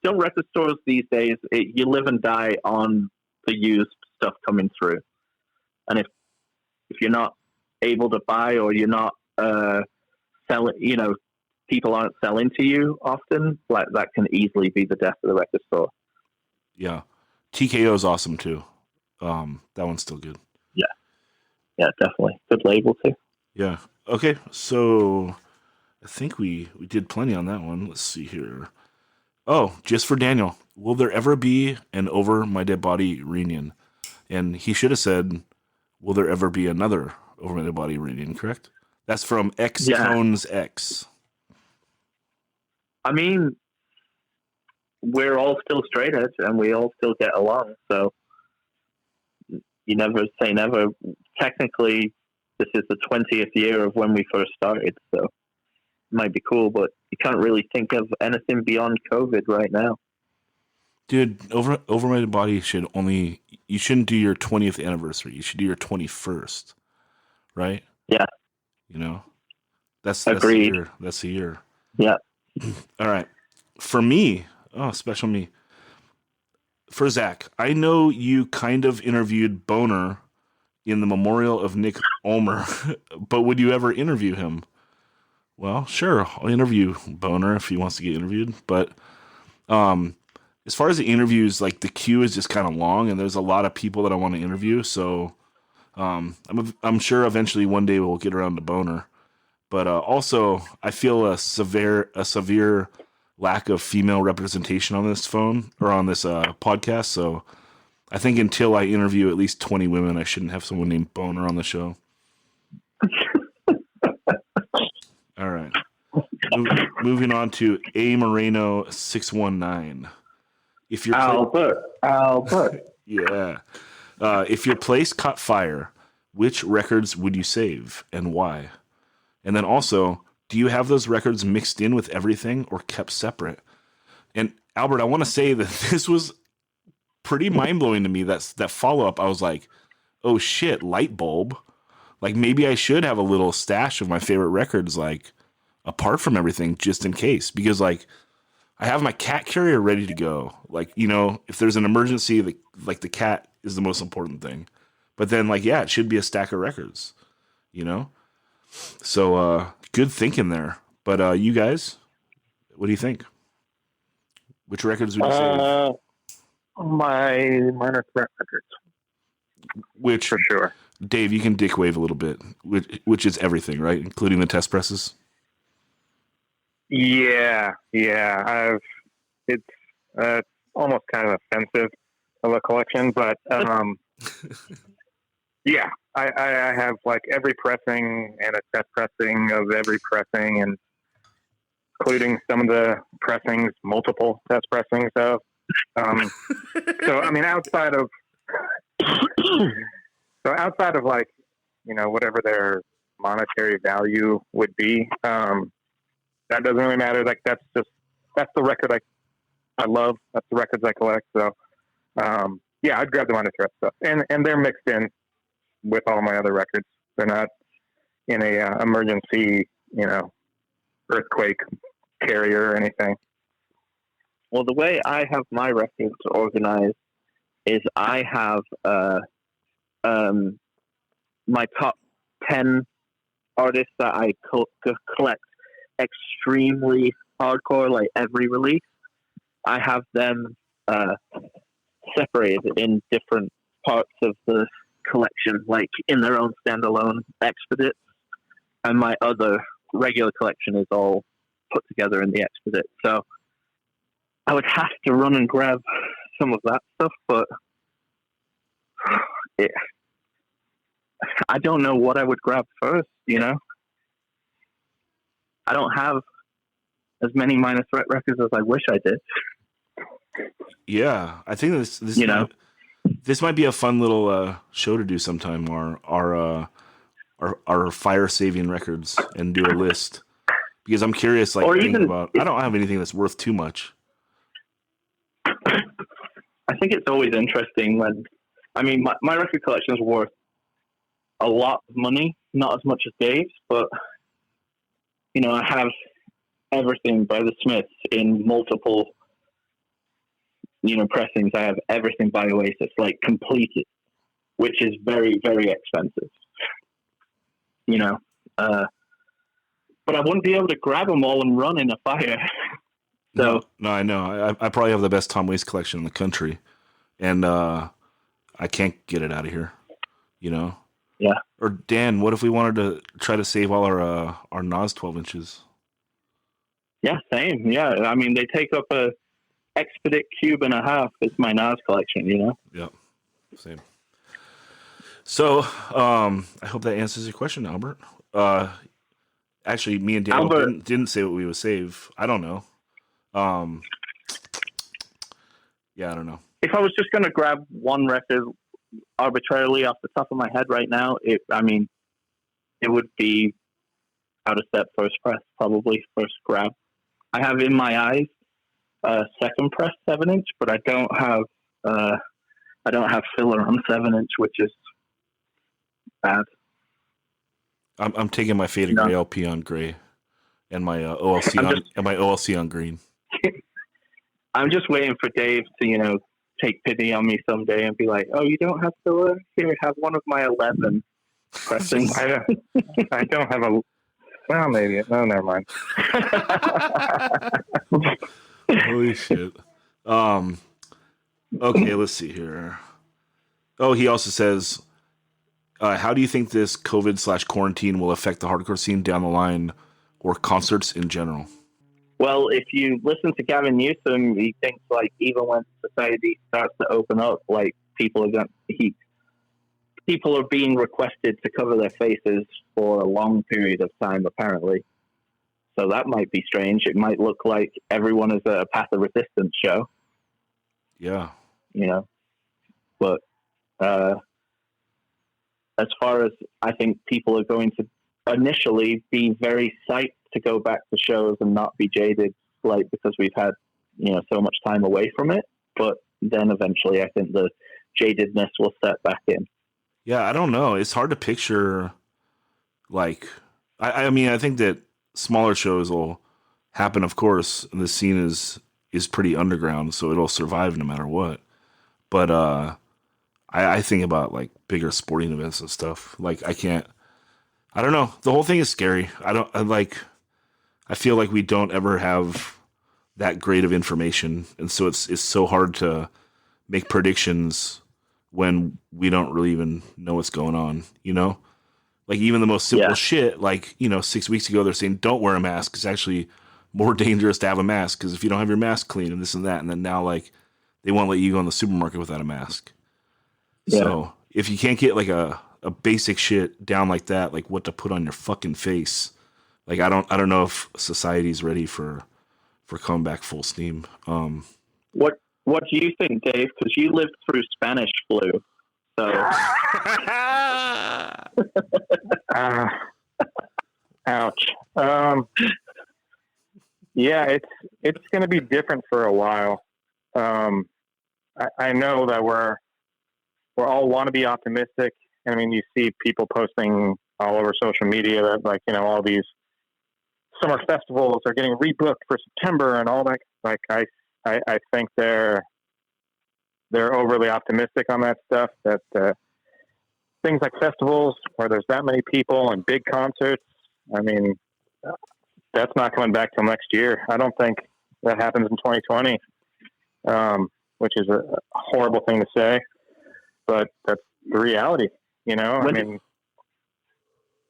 Some record stores these days, you live and die on the used stuff coming through, and if you're not able to buy or you're not selling, people aren't selling to you often, like that can easily be the death of the record store. Yeah. TKO is awesome too. That one's still good. Yeah, definitely. Good label too. Yeah. Okay. So I think we did plenty on that one. Let's see here. Oh, just for Daniel, will there ever be an Over My Dead Body reunion? And he should have said, will there ever be another Over My Dead Body reunion, correct? That's from X Tones X. I mean, we're all still straight edge and we all still get along. So you never say never. Technically, this is the 20th year of when we first started. So it might be cool, but you can't really think of anything beyond COVID right now. Dude, Over My Dead Body you shouldn't do your 20th anniversary. You should do your 21st, right? Yeah. That's Agreed. the year. That's the year. Yeah. All right. For me, special me. For Zach, I know you kind of interviewed Boner in the memorial of Nick Ulmer, but would you ever interview him? Well, sure, I'll interview Boner if he wants to get interviewed. But as far as the interviews, like the queue is just kind of long, and there's a lot of people that I want to interview. So I'm sure eventually one day we'll get around to Boner. But also, I feel a severe lack of female representation on this phone or on this podcast. So I think until I interview at least 20 women, I shouldn't have someone named Boner on the show. All right. Moving on to A Moreno 619. If your Albert. Yeah. If your place caught fire, which records would you save and why? And then also, do you have those records mixed in with everything or kept separate? And Albert, I want to say that this was pretty mind-blowing to me. That follow-up, I was like, oh shit, light bulb. Like maybe I should have a little stash of my favorite records, like apart from everything, just in case. Because like I have my cat carrier ready to go. Like, you know, if there's an emergency, the cat is the most important thing. But then like, yeah, it should be a stack of records, you know? So good thinking there. But you guys, what do you think? Which records would you save? My Minor Threat records. Which for sure. Dave, you can dick wave a little bit, which is everything, right? Including the test presses. Yeah. It's almost kind of offensive of a collection, but yeah, I have like every pressing and a test pressing of every pressing, and including some of the pressings, multiple test pressings of. So I mean, outside of like, you know, whatever their monetary value would be, that doesn't really matter. Like that's the record I love. That's the records I collect. So yeah, I'd grab the Minor Threat stuff, and they're mixed in with all my other records. They're not in a emergency, you know, earthquake carrier or anything. Well, the way I have my records organized is I have my top 10 artists that I collect extremely hardcore, like every release. I have them separated in different parts of the collection, like in their own standalone expedites. And my other regular collection is all put together in the expedite. So I would have to run and grab some of that stuff, but I don't know what I would grab first, you know? I don't have as many Minor Threat records as I wish I did. Yeah, I think this this might be a fun little show to do sometime. Our fire saving records, and do a list, because I'm curious. Like, I don't have anything that's worth too much. I think it's always interesting when, I mean, my record collection is worth a lot of money, not as much as Dave's, but you know, I have everything by the Smiths in multiple, you know, pressings. I have everything by Oasis, like completed, which is very, very expensive, you know. But I wouldn't be able to grab them all and run in a fire. So no, I know. I probably have the best Tom Waits collection in the country, and I can't get it out of here, you know. Yeah. Or Dan, what if we wanted to try to save all our Nas 12 inches? Yeah, same. Yeah, I mean, they take up a expedite cube and a half. It's my Nas collection, you know. Yep, same. So, I hope that answers your question, Albert. Actually, me and Daniel didn't say what we would save. I don't know. Yeah, I don't know. If I was just going to grab one record arbitrarily off the top of my head right now, it would be Out of Step First Press, probably first grab. I have In My Eyes second press 7-inch, but I don't have filler on 7-inch, which is bad. I'm taking my Faded Gray LP on gray, and my OLC on green. I'm just waiting for Dave to, you know, take pity on me someday and be like, "Oh, you don't have filler? Here, have one of my 11 pressings." I don't have a. Well, maybe. No, never mind. Holy shit. Okay, let's see here. Oh, he also says, How do you think this COVID/quarantine will affect the hardcore scene down the line, or concerts in general? Well, if you listen to Gavin Newsom, he thinks like even when society starts to open up, like people are being requested to cover their faces for a long period of time, apparently. So that might be strange. It might look like everyone is at a Path of Resistance show. Yeah. But as far as I think people are going to initially be very psyched to go back to shows and not be jaded, like because we've had, so much time away from it. But then eventually I think the jadedness will set back in. Yeah, I don't know. It's hard to picture, like, I mean, I think that smaller shows will happen, of course, and the scene is pretty underground, so it'll survive no matter what. But I think about, like, bigger sporting events and stuff. Like, I don't know. The whole thing is scary. I feel like we don't ever have that great of information, and so it's so hard to make predictions when we don't really even know what's going on, Like even the most simple shit, like, 6 weeks ago they're saying don't wear a mask. It's actually more dangerous to have a mask because if you don't have your mask clean and this and that, and then now like they won't let you go in the supermarket without a mask. Yeah. So if you can't get like a basic shit down like that, like what to put on your fucking face, like I don't know if society's ready for coming back full steam. What do you think, Dave? Because you lived through Spanish flu, so. Ouch. Yeah, it's going to be different for a while. I know that we're all want to be optimistic. I mean, you see people posting all over social media that, like, all these summer festivals are getting rebooked for September and all that. Like, I think they're overly optimistic on that stuff. That things like festivals where there's that many people and big concerts, I mean, that's not coming back till next year. I don't think that happens in 2020, which is a horrible thing to say, but that's the reality. Go ahead.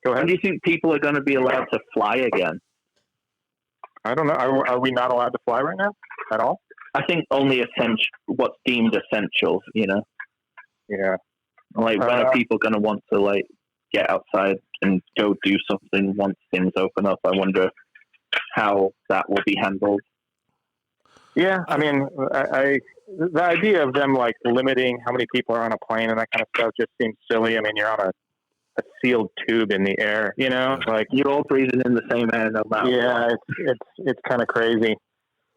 When do you think people are going to be allowed to fly again? I don't know. Are we not allowed to fly right now at all? I think only what's deemed essential, Yeah. Like, when are people going to want to, like, get outside and go do something once things open up? I wonder how that will be handled. Yeah, I mean, the idea of them, like, limiting how many people are on a plane and that kind of stuff just seems silly. I mean, you're on a sealed tube in the air, like you're all breathing in the same air no matter. Yeah, it's kind of crazy,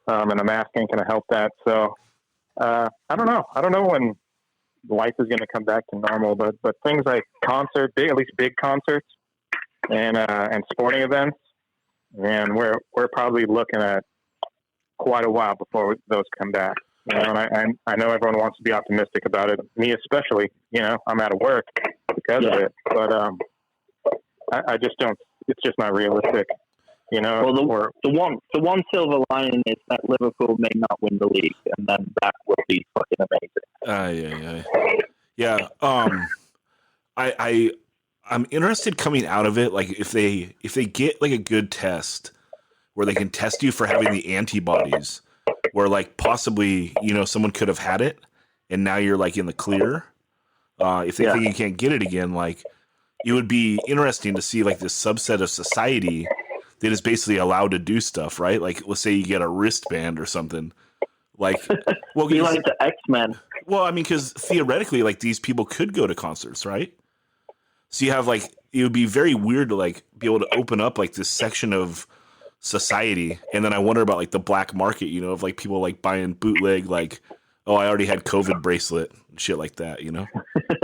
and a mask ain't going to help that. So I don't know when life is going to come back to normal, but things like at least big concerts and sporting events, and we're probably looking at quite a while before those come back. And I know everyone wants to be optimistic about it, me especially. I'm out of work because of it, but I just don't. It's just not realistic. Well, the one silver lining is that Liverpool may not win the league, and then that would be fucking amazing. Yeah. I'm interested coming out of it. Like if they get like a good test where they can test you for having the antibodies, where like possibly someone could have had it and now you're like in the clear. If they think you can't get it again, like it would be interesting to see like this subset of society that is basically allowed to do stuff, right? Like let's say you get a wristband or something. Like, well, be like the X-Men. Well, I mean, because theoretically, like these people could go to concerts, right? So you have like it would be very weird to like be able to open up like this section of society, and then I wonder about like the black market, of like people like buying bootleg, like, oh, I already had COVID bracelet and shit like that,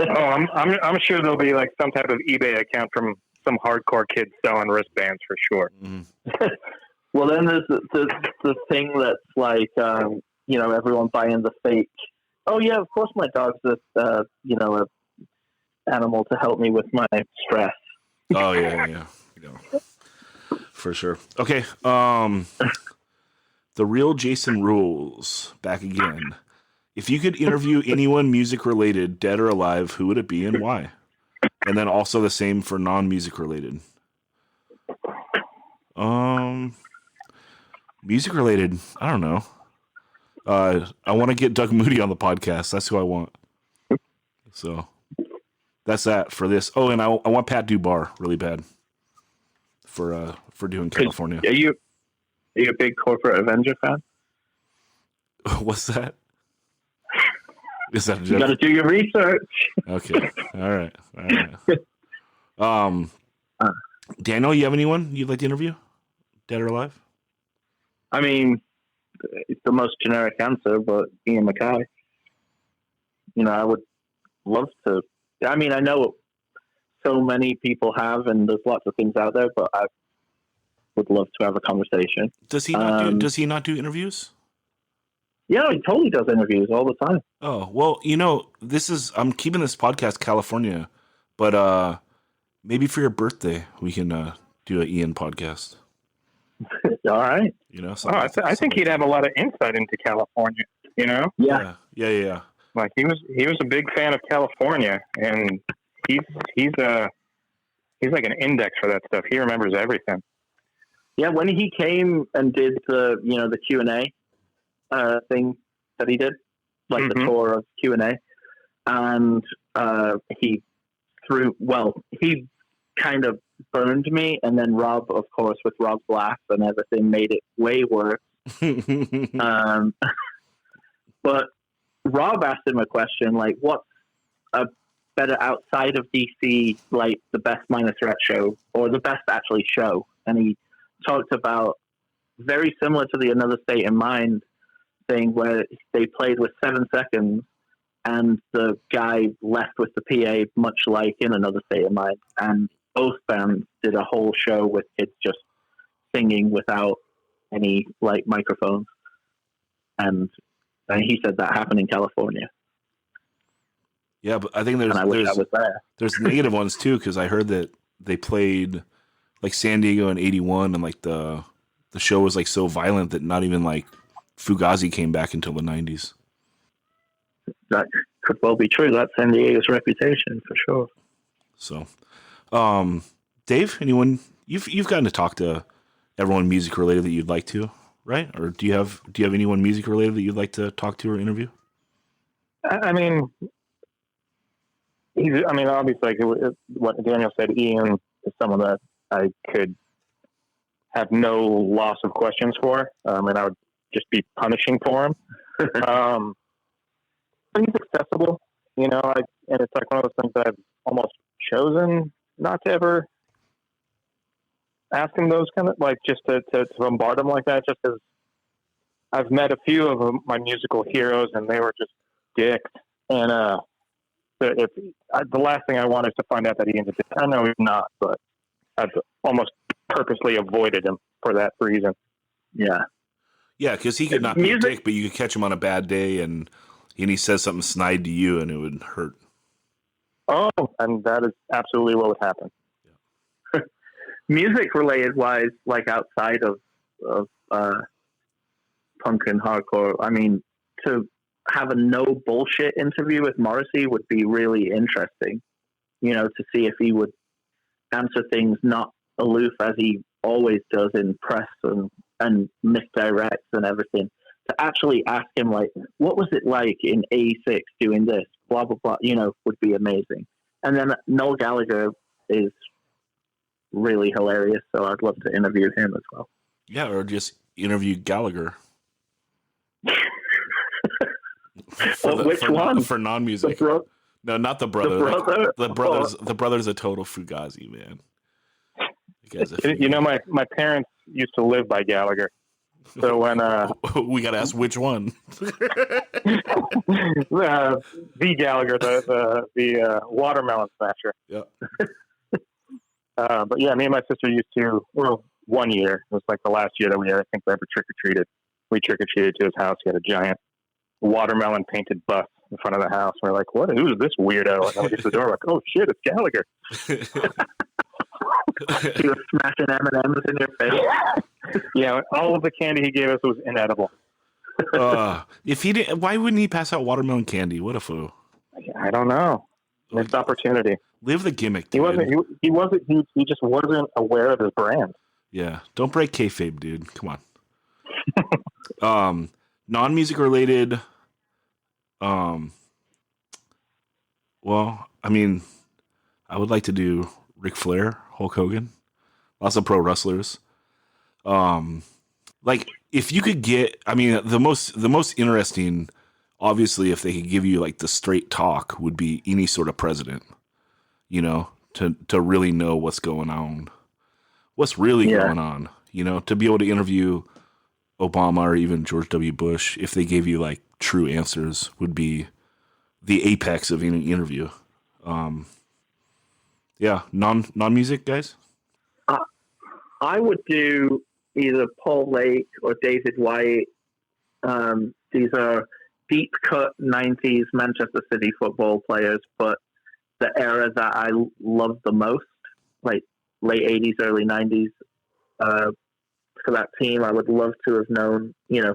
Oh, I'm sure there'll be like some type of eBay account from some hardcore kids selling wristbands for sure. Mm-hmm. Well, then there's the thing that's like, everyone buying the fake. Oh yeah, of course my dog's a animal to help me with my stress. Oh yeah. For sure. Okay. The real Jason Rules back again. If you could interview anyone music related, dead or alive, who would it be and why? And then also the same for non-music related. Music related, I don't know. I want to get Doug Moody on the podcast. That's who I want. So that's that for this. Oh, and I want Pat Dubar really bad for doing California. Are you a big Corporate Avenger fan? What's that? Is that a You joke? got to do your research. Okay. All right. Daniel, you have anyone you'd like to interview? Dead or alive? I mean, it's the most generic answer, but Ian MacKay. I would love to. I mean, I know so many people have, and there's lots of things out there, but I would love to have a conversation. Does he not do interviews? Yeah, he totally does interviews all the time. Oh, well, I'm keeping this podcast California, but maybe for your birthday we can do an Ian podcast. All right. I think he'd have a lot of insight into California. Yeah. Yeah. Like he was a big fan of California, and he's like an index for that stuff. He remembers everything. Yeah, when he came and did the Q&A thing that he did, like the tour of Q&A, and he kind of burned me, and then Rob, of course, with Rob's laugh and everything, made it way worse. But Rob asked him a question like, what's a better outside of DC, like the best Minor Threat show, or the best actually show? And he talked about very similar to the Another State in Mind thing, where they played with 7 seconds and the guy left with the PA, much like in Another State of Mind. And both bands did a whole show with kids just singing without any like microphones. And he said that happened in California. Yeah, but I think And I wish I was there. there's negative ones too, because I heard that they played like San Diego in '81, and like the show was like so violent that not even like Fugazi came back until the '90s. That could well be true. That's San Diego's reputation for sure. So, Dave, anyone you've gotten to talk to everyone music related that you'd like to, right? Or do you have anyone music related that you'd like to talk to or interview? I mean, obviously, like what Daniel said, Ian is someone that I could have no loss of questions for, and I would just be punishing for him. But he's accessible, and it's like one of those things that I've almost chosen not to ever ask him those kind of, like, just to bombard him like that, just because I've met a few of my musical heroes and they were just dicks. And the last thing I want is to find out that Ian's a dick. I know he's not, but I've almost purposely avoided him for that reason. Yeah. Yeah, because he could not be a dick, but you could catch him on a bad day and he says something snide to you and it would hurt. Oh, and that is absolutely what would happen. Yeah. Music related wise, like outside of punk and hardcore, I mean, to have a no bullshit interview with Morrissey would be really interesting, to see if he would answer things not aloof as he always does in press and misdirects and everything. To actually ask him, like, what was it like in 86 doing this, blah, blah, blah, would be amazing. And then Noel Gallagher is really hilarious, so I'd love to interview him as well. Yeah, or just interview Gallagher. Which one? For non-music. No, not the brother. The brother's a total Fugazi, man. My parents used to live by Gallagher. So when we got to ask which one. The Gallagher, the watermelon smasher. Yeah. But yeah, me and my sister used to. Well, one year, it was like the last year that we ever trick or treated. We trick or treated to his house. He had a giant watermelon painted bus in front of the house. We're like, "What? Who's this weirdo?" And we get to the door, like, "Oh shit, it's Gallagher." He was smashing M&Ms in your face. Yeah, all of the candy he gave us was inedible. If he didn't, why wouldn't he pass out watermelon candy? What a fool! I don't know. Missed opportunity. Live the gimmick, He dude. he just wasn't aware of his brand. Yeah. Don't break kayfabe, dude. Come on. Non-music related. Well, I mean, I would like to do Ric Flair, Hulk Hogan, lots of pro wrestlers. Like if you could get, I mean, the most interesting, obviously, if they could give you like the straight talk, would be any sort of president, you know, to really know what's going on, what's really going on, you know, to be able to interview Obama or even George W. Bush, if they gave you like true answers, would be the apex of any interview. Yeah, non-music guys. I would do either Paul Lake or David White. These are deep cut 90s Manchester City football players, but the era that I loved the most, like late 80s, early 90s, for that team, I would love to have known, you know,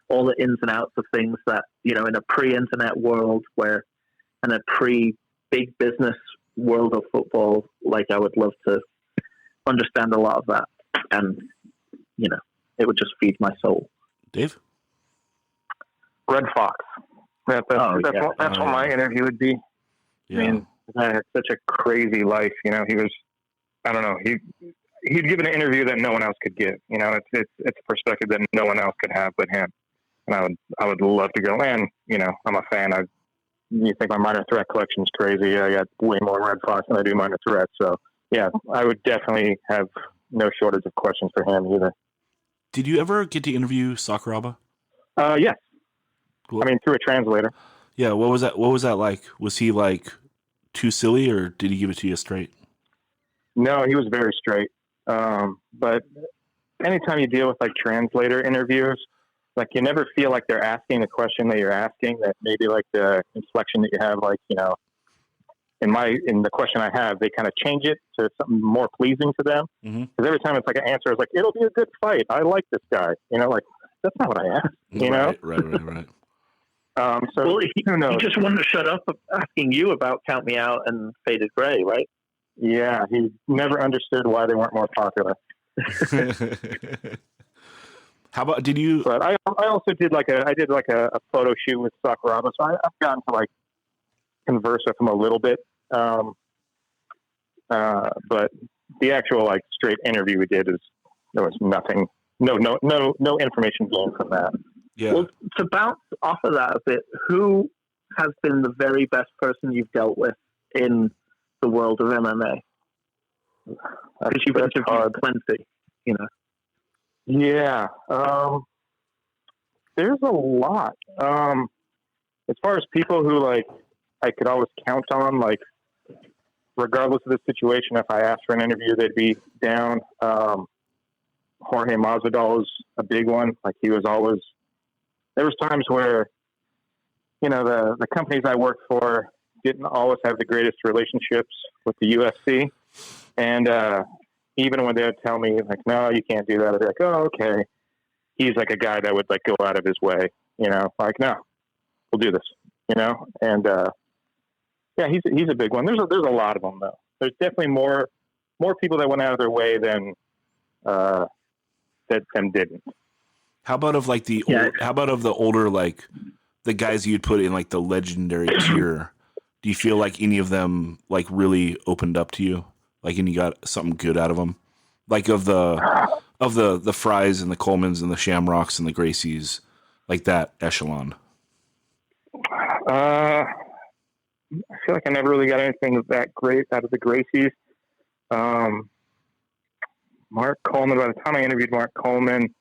all the ins and outs of things that, you know, in a pre-internet world where, in a pre-big business world of football, like I would love to understand a lot of that. And, you know, it would just feed my soul. Dave? Red Fox. That's what my interview would be. Yeah. I mean, I had such a crazy life. You know, he was, I don't know, he'd give an interview that no one else could give. You know, it's a perspective that no one else could have but him. And I would love to go. And, you know, I'm a fan. You think my minor threat collection's crazy? I got way more Red Fox than I do minor threat. So yeah, I would definitely have no shortage of questions for him either. Did you ever get to interview Sakuraba? Yes. Cool. I mean, through a translator. Yeah. What was that? What was that like? Was he like too silly, or did he give it to you straight? No, he was very straight. But anytime you deal with like translator interviews, like you never feel like they're asking the question that you're asking, that maybe like the inflection that you have, like, you know, in the question I have, they kind of change it to something more pleasing to them. Because every time it's like an answer, it's like, it'll be a good fight. I like this guy. You know, like, that's not what I asked, you know? Right. So well, he just wanted to shut up asking you about Count Me Out and Faded Grey, right? Yeah, he never understood why they weren't more popular. How about, did you? But I also did like a photo shoot with Sakuraba, so I've gotten to like converse with him a little bit. But the actual like straight interview we did there was nothing, no information gained from that. Yeah. Well, to bounce off of that a bit, who has been the very best person you've dealt with in the world of MMA? Because you've interviewed plenty, you know. Yeah. There's a lot. As far as people who like I could always count on, like regardless of the situation, if I asked for an interview, they'd be down. Jorge Masvidal is a big one. Like he was always. There was times where, you know, the companies I worked for didn't always have the greatest relationships with the UFC, and even when they would tell me like, no, you can't do that, I'd be like, oh, okay. He's like a guy that would like go out of his way, you know, like, no, we'll do this, you know? And, yeah, he's a big one. There's a lot of them though. There's definitely more people that went out of their way than, that them didn't. How about of like how about of the older, like the guys you'd put in like the legendary tier? Do you feel like any of them like really opened up to you? Like, and you got something good out of them? Like of the Fries and the Colemans and the Shamrocks and the Gracies, like that echelon. I feel like I never really got anything that great out of the Gracies. Mark Coleman, by the time I interviewed Mark Coleman,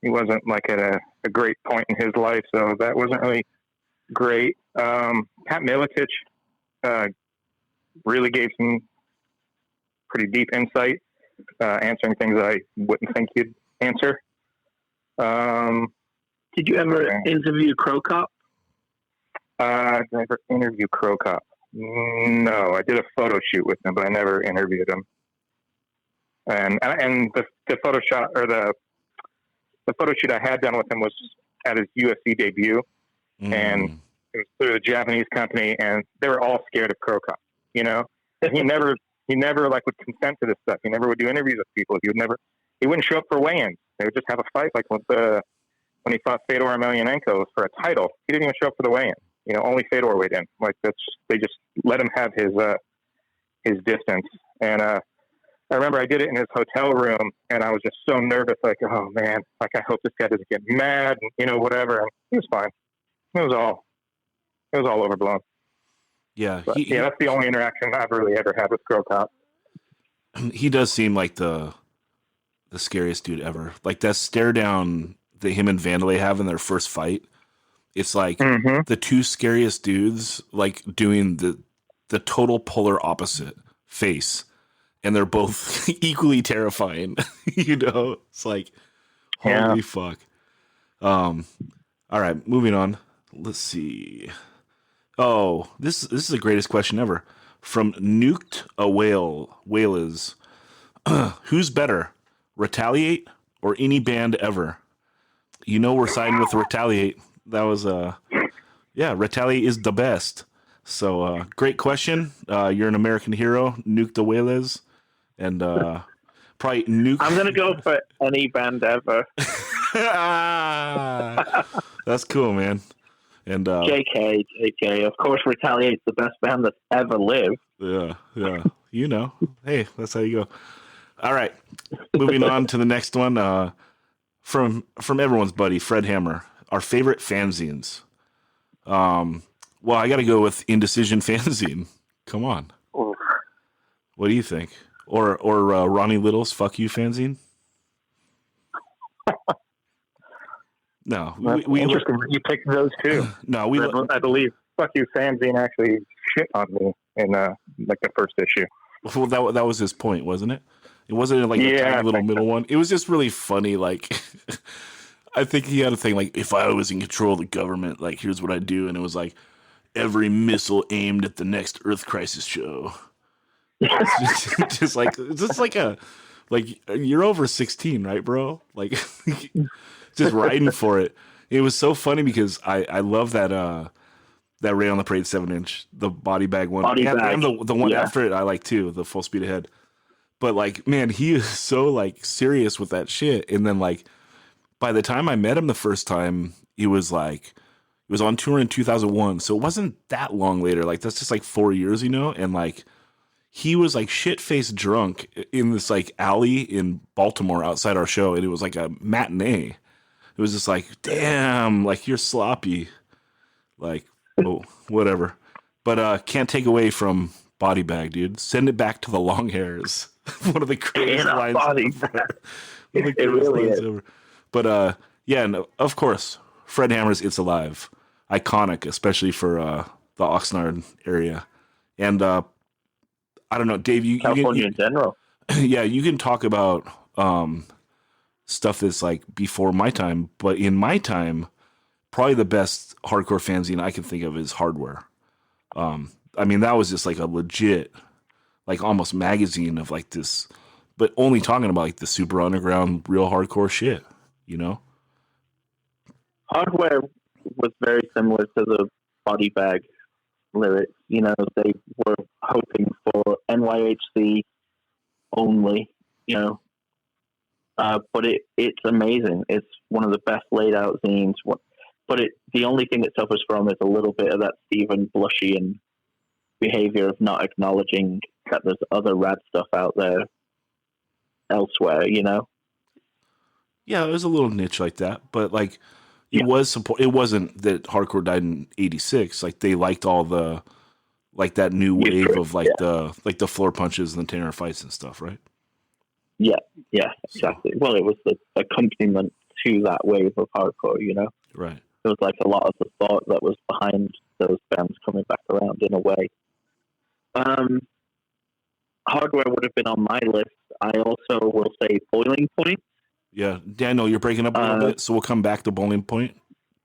he wasn't like at a great point in his life, so that wasn't really great. Pat Miletich really gave some pretty deep insight, answering things I wouldn't think he'd answer. Did you ever interview Crow Cop? Did I ever interview Crow Cop? No, I did a photo shoot with him, but I never interviewed him. And the photo shot or the photo shoot I had done with him was at his UFC debut, and It was through a Japanese company, and they were all scared of Crow Cop, you know? And he never like would consent to this stuff. He never would do interviews with people. He wouldn't show up for weigh-ins. They would just have a fight, like when he fought Fedor Emelianenko for a title. He didn't even show up for the weigh-in. You know, only Fedor weighed in. Like they just let him have his distance. And I remember I did it in his hotel room, and I was just so nervous, like, oh man, like I hope this guy doesn't get mad, and you know, whatever. And he was fine. It was all overblown. Yeah, But, that's the only interaction I've really ever had with Crow Cop. He does seem like the scariest dude ever. Like that stare down that him and Vandalay have in their first fight. It's like the two scariest dudes, like doing the total polar opposite face, and they're both equally terrifying. You know, it's like holy fuck. All right, moving on. Let's see. Oh, this is the greatest question ever. From Nuked a Whale is, who's better, Retaliate or any band ever? You know we're siding with Retaliate. That was Retaliate is the best. So great question. You're an American hero, Nuked a Whale is, and probably Nuke. I'm gonna go for any band ever. That's cool, man. And JK. Of course, Retaliate's the best band that's ever lived. Yeah. You know, hey, that's how you go. All right, moving on to the next one. From everyone's buddy Fred Hammer, our favorite fanzines. Well, I got to go with Indecision fanzine. Come on. Oof. What do you think? Or Ronnie Little's Fuck You fanzine? No, we interesting. You picked those two. No, I believe Fuck You fanzine actually shit on me in like the first issue. Well, that was his point, wasn't it? It wasn't like a tiny little middle one. It was just really funny. Like, I think he had a thing like, if I was in control of the government, like, here's what I'd do. And it was like, every missile aimed at the next Earth Crisis show. just like you're over 16, right, bro? Like, just riding for it. It was so funny because I love that Ray on the Parade 7-inch, the body bag one. And the one after it I like too, the Full Speed Ahead. But like, man, he is so like serious with that shit. And then like, by the time I met him the first time, he was on tour in 2001. So it wasn't that long later. Like that's just like 4 years, you know? And like, he was like shit-faced drunk in this like alley in Baltimore outside our show. And it was like a matinee. It was just like, damn, like you're sloppy. Like, oh, whatever. But can't take away from Body Bag, dude. Send it back to the long hairs. One of the greatest lines ever. It really is. Ever. But no, of course, Fred Hammer's It's Alive. Iconic, especially for the Oxnard area. And I don't know, Dave, California in general. Yeah, you can talk about stuff that's like before my time, but in my time, probably the best hardcore fanzine I can think of is Hardware. I mean, that was just like a legit, like almost magazine of like this, but only talking about like the super underground, real hardcore shit, you know? Hardware was very similar to the Body Bag lyrics. You know, they were hoping for NYHC only, you know. But it's amazing. It's one of the best laid out zines. But the only thing it suffers from is a little bit of that Stephen Blushian behavior of not acknowledging that there's other rad stuff out there elsewhere, you know? Yeah, it was a little niche like that, but like it was support. It wasn't that hardcore died in '86. Like they liked all the like that new wave of like the floor punches and the tenor fights and stuff, right? Yeah, exactly. Well, it was the accompaniment to that wave of hardcore, you know? Right. It was like a lot of the thought that was behind those bands coming back around in a way. Hardware would have been on my list. I also will say Boiling Point. Yeah, Daniel, you're breaking up a little bit, so we'll come back to Boiling Point.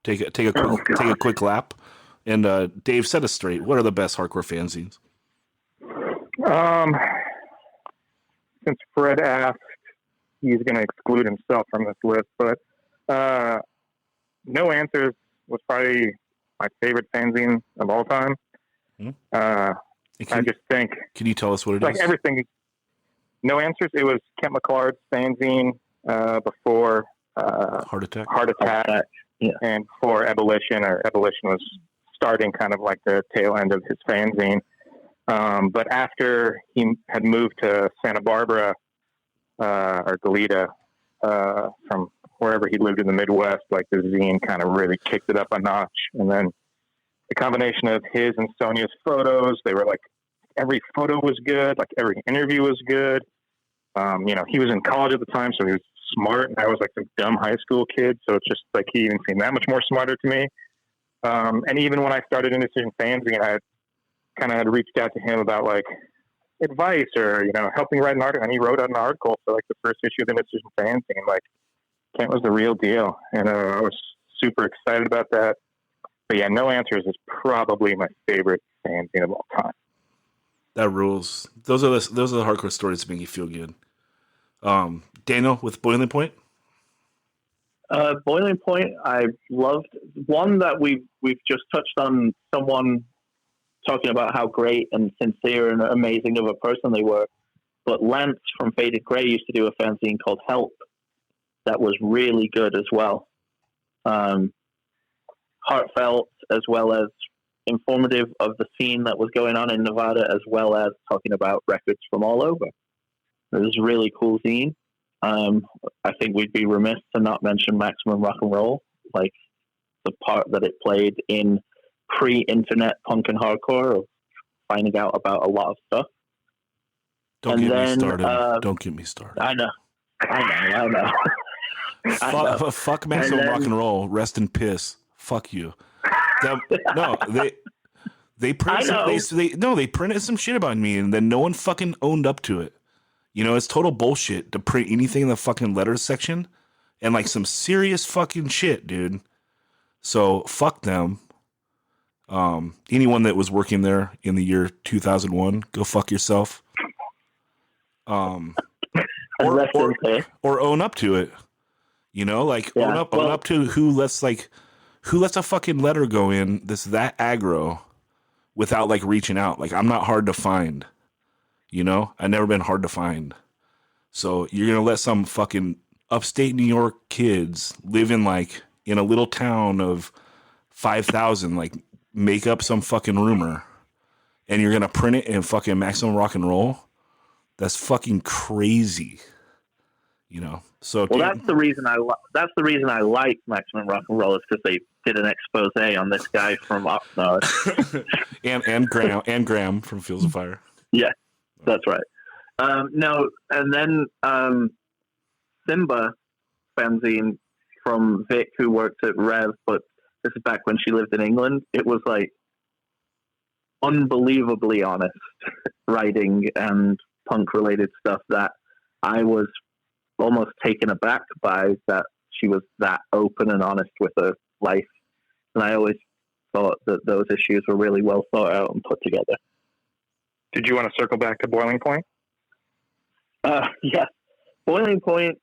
Take a quick lap, and Dave, set us straight. What are the best hardcore fanzines? Since Fred asked, he's going to exclude himself from this list, but No Answers was probably my favorite fanzine of all time. Hmm. I just think. Can you tell us what it like is? Everything. No answers. It was Kent McClard's fanzine before Heart Attack. Heart Attack, Yeah. and before Abolition, or Abolition was starting kind of like the tail end of his fanzine. But after he had moved to Santa Barbara or Goleta from wherever he lived in the Midwest, like the zine kind of really kicked it up a notch. And then the combination of his and Sonia's photos, they were like, every photo was good, like every interview was good. He was in college at the time, so he was smart, and I was like some dumb high school kid, so it's just like he even seemed that much more smarter to me. And even when I started Indecision Fanzine, I kind of had reached out to him about like advice or, helping write an article, and he wrote out an article for like the first issue of Indecision Fanzine. Like, Kent was the real deal, and I was super excited about that. But yeah, No Answers is probably my favorite fanzine of all time. That rules. Those are the hardcore stories that make you feel good. Daniel with Boiling Point. Boiling Point, I loved. One that we've just touched on, someone talking about how great and sincere and amazing of a person they were. But Lance from Faded Grey used to do a fanzine called Help that was really good as well. Heartfelt, as well as informative of the scene that was going on in Nevada, as well as talking about records from all over. It was a really cool zine. I think we'd be remiss to not mention Maximum Rock and Roll, like the part that it played in pre-internet punk and hardcore, of finding out about a lot of stuff. Don't get me started. Don't get me started. I know. Fuck Maximum Rock and Roll. Rest in piss. Fuck you. They printed some shit about me, and then no one fucking owned up to it. It's total bullshit to print anything in the fucking letters section, and like some serious fucking shit, dude. So fuck them. Anyone that was working there in the year 2001, go fuck yourself. Or own up to it. Own up to who lets a fucking letter go in that's that aggro without like reaching out. Like, I'm not hard to find. I've never been hard to find. So you're gonna let some fucking upstate New York kids live in a little town of 5,000, like, make up some fucking rumor, and you're gonna print it in fucking Maximum Rock and Roll? That's fucking crazy. So that's the reason I like Maximum Rock and Roll, is because they did an expose on this guy from Oxnard. and Graham from Fields of Fire. Yeah, that's right. No, and then Simba fanzine from Vic, who worked at Rev, but this is back when she lived in England. It was like unbelievably honest writing and punk related stuff that I was almost taken aback by, that she was that open and honest with her life. And I always thought that those issues were really well thought out and put together. Did you want to circle back to Boiling Point? Yeah. Boiling Point,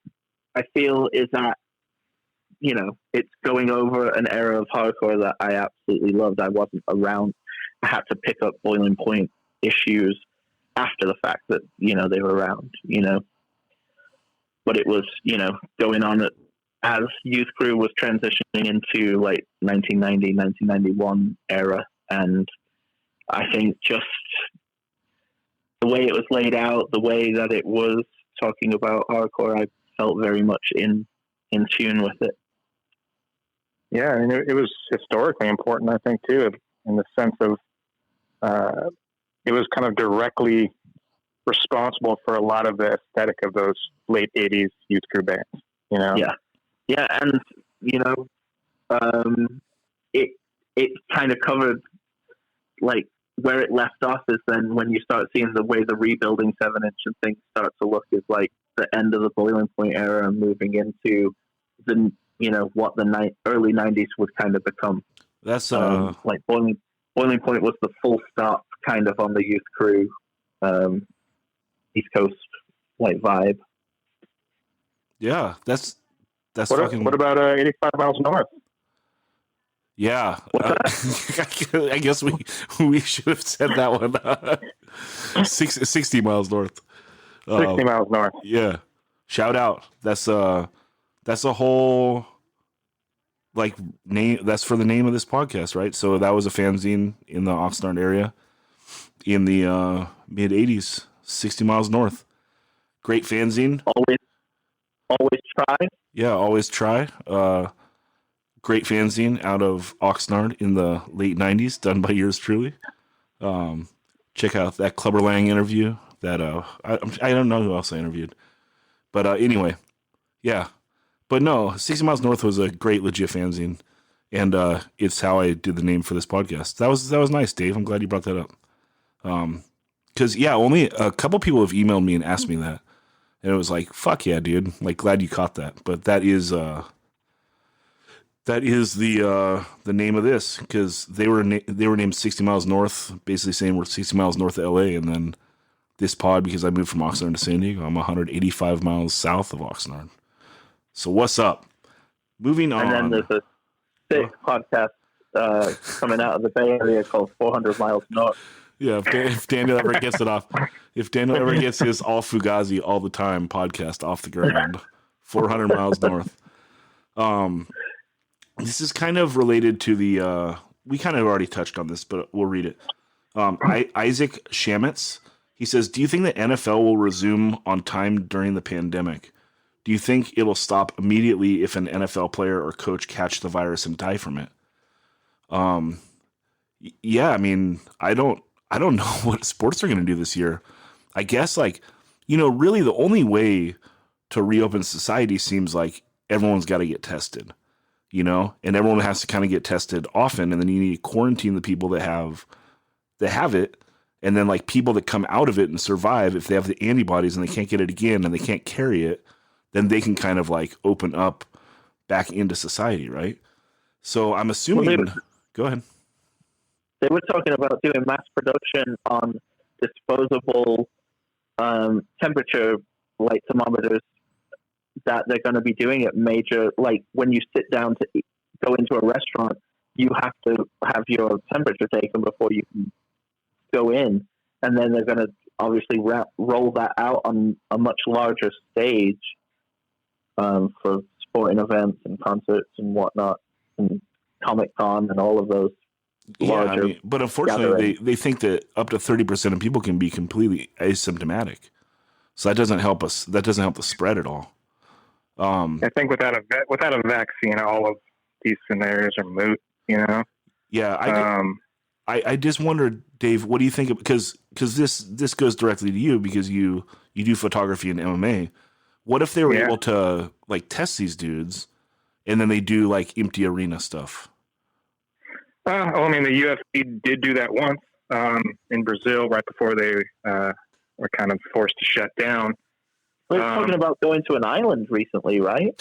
I feel, is that, it's going over an era of hardcore that I absolutely loved. I wasn't around. I had to pick up Boiling Point issues after the fact that, they were around, But it was, going on as Youth Crew was transitioning into like 1990, 1991 era. And I think just the way it was laid out, the way that it was talking about hardcore, I felt very much in tune with it. Yeah, I mean, it was historically important, I think, too, in the sense of it was kind of directly responsible for a lot of the aesthetic of those late 80s Youth Crew bands, Yeah, and, it kind of covered, like, where it left off is then when you start seeing the way the rebuilding 7-inch and things start to look, is like the end of the Boiling Point era and moving into the, what the early 90s would kind of become. That's like Boiling Point was the full stop kind of on the Youth Crew East Coast like vibe. Yeah, that's what fucking. What about 85 Miles North? Yeah. I guess we should have said that one. 60 miles north. 60 miles north. Yeah. Shout out. That's a whole like name. That's for the name of this podcast, right? So that was a fanzine in the Oxnard area in the mid 80s, 60 miles north. Great fanzine. Always try. Yeah, always try. Great fanzine out of Oxnard in the late 90s, done by yours truly. Check out that Clubber Lang interview. That I don't know who else I interviewed, but anyway, yeah. But no, 60 Miles North was a great legit fanzine, and it's how I did the name for this podcast. That was nice, Dave. I'm glad you brought that up. Because only a couple people have emailed me and asked me that, and it was like, fuck yeah, dude. Like, glad you caught that. But that is the name of this, because they were named 60 Miles North, basically saying we're 60 miles north of LA, and then this pod, because I moved from Oxnard to San Diego, I'm 185 miles south of Oxnard. So what's up? Moving on. And then there's a sick podcast coming out of the Bay Area called 400 Miles North. Yeah, if Daniel ever gets it off, if Daniel ever gets his all Fugazi all the time podcast off the ground, 400 miles north. This is kind of related to the, we kind of already touched on this, but we'll read it. Isaac Shamitz, he says, do you think the NFL will resume on time during the pandemic? Do you think it'll stop immediately if an NFL player or coach catch the virus and die from it? Yeah, I mean, I don't know what sports are going to do this year. I guess, really the only way to reopen society seems like everyone's got to get tested, and everyone has to kind of get tested often, and then you need to quarantine the people that have it, and then people that come out of it and survive, if they have the antibodies and they can't get it again and they can't carry it, then they can kind of open up back into society, right? So I'm assuming. Go ahead. They were talking about doing mass production on disposable temperature light thermometers that they're going to be doing at major, when you sit down to go into a restaurant, you have to have your temperature taken before you can go in. And then they're going to obviously roll that out on a much larger stage for sporting events and concerts and whatnot, and Comic-Con and all of those. But unfortunately, they think that up to 30% of people can be completely asymptomatic. So that doesn't help us. That doesn't help the spread at all. I think without a vaccine, all of these scenarios are moot. Yeah, I just wondered, Dave, what do you think? Because this goes directly to you, because you do photography and MMA. What if they were able to test these dudes, and then they do empty arena stuff? The UFC did do that once in Brazil right before they were kind of forced to shut down. We're talking about going to an island recently, right?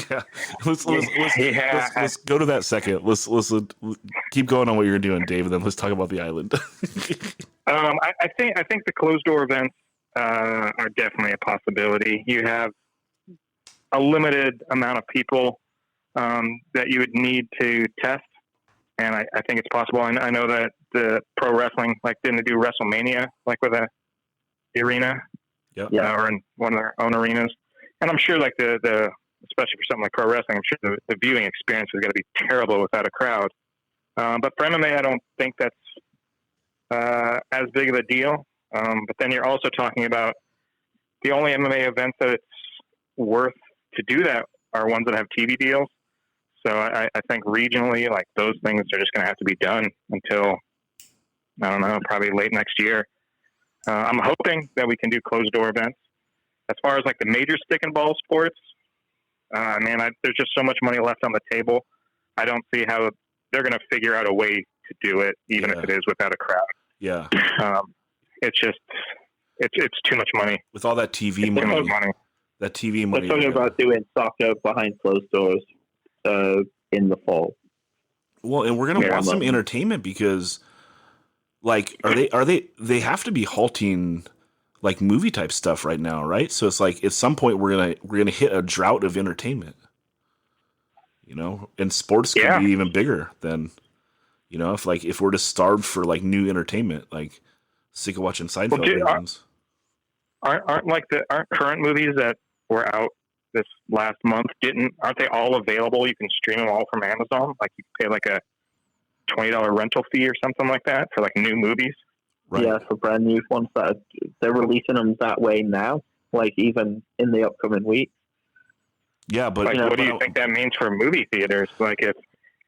Yeah. Let's go to that second. Let's keep going on what you're doing, Dave, and then let's talk about the island. I think the closed door events are definitely a possibility. You have a limited amount of people that you would need to test, and I think it's possible. I know that the pro wrestling, didn't they do WrestleMania with the arena? Yep. Yeah, or in one of their own arenas. And I'm sure the especially for something like pro wrestling, I'm sure the viewing experience is going to be terrible without a crowd. But for MMA, I don't think that's as big of a deal. But then you're also talking about the only MMA events that it's worth to do that are ones that have TV deals. So I think regionally, those things are just going to have to be done until, I don't know, probably late next year. I'm hoping that we can do closed door events. As far as the major stick and ball sports, there's just so much money left on the table. I don't see how they're going to figure out a way to do it, even if it is without a crowd. Yeah. It's just, it's too much money. With all that TV money. That TV money. They're talking about doing soccer behind closed doors in the fall. Well, and we're going to want some entertainment, because they have to be halting movie type stuff right now, right? So it's at some point we're gonna hit a drought of entertainment. you know, and sports could be even bigger than, you know, if we're just starved for like new entertainment, like sick of watching Seinfeld versions. Aren't current movies that were out this last month aren't they all available? You can stream them all from Amazon. Like you pay like a $20 rental fee or something like that for like new movies. Right. Yeah, for brand new ones that they're releasing them that way now, like even in the upcoming week. Yeah, but like, what do you think that means for movie theaters? Like if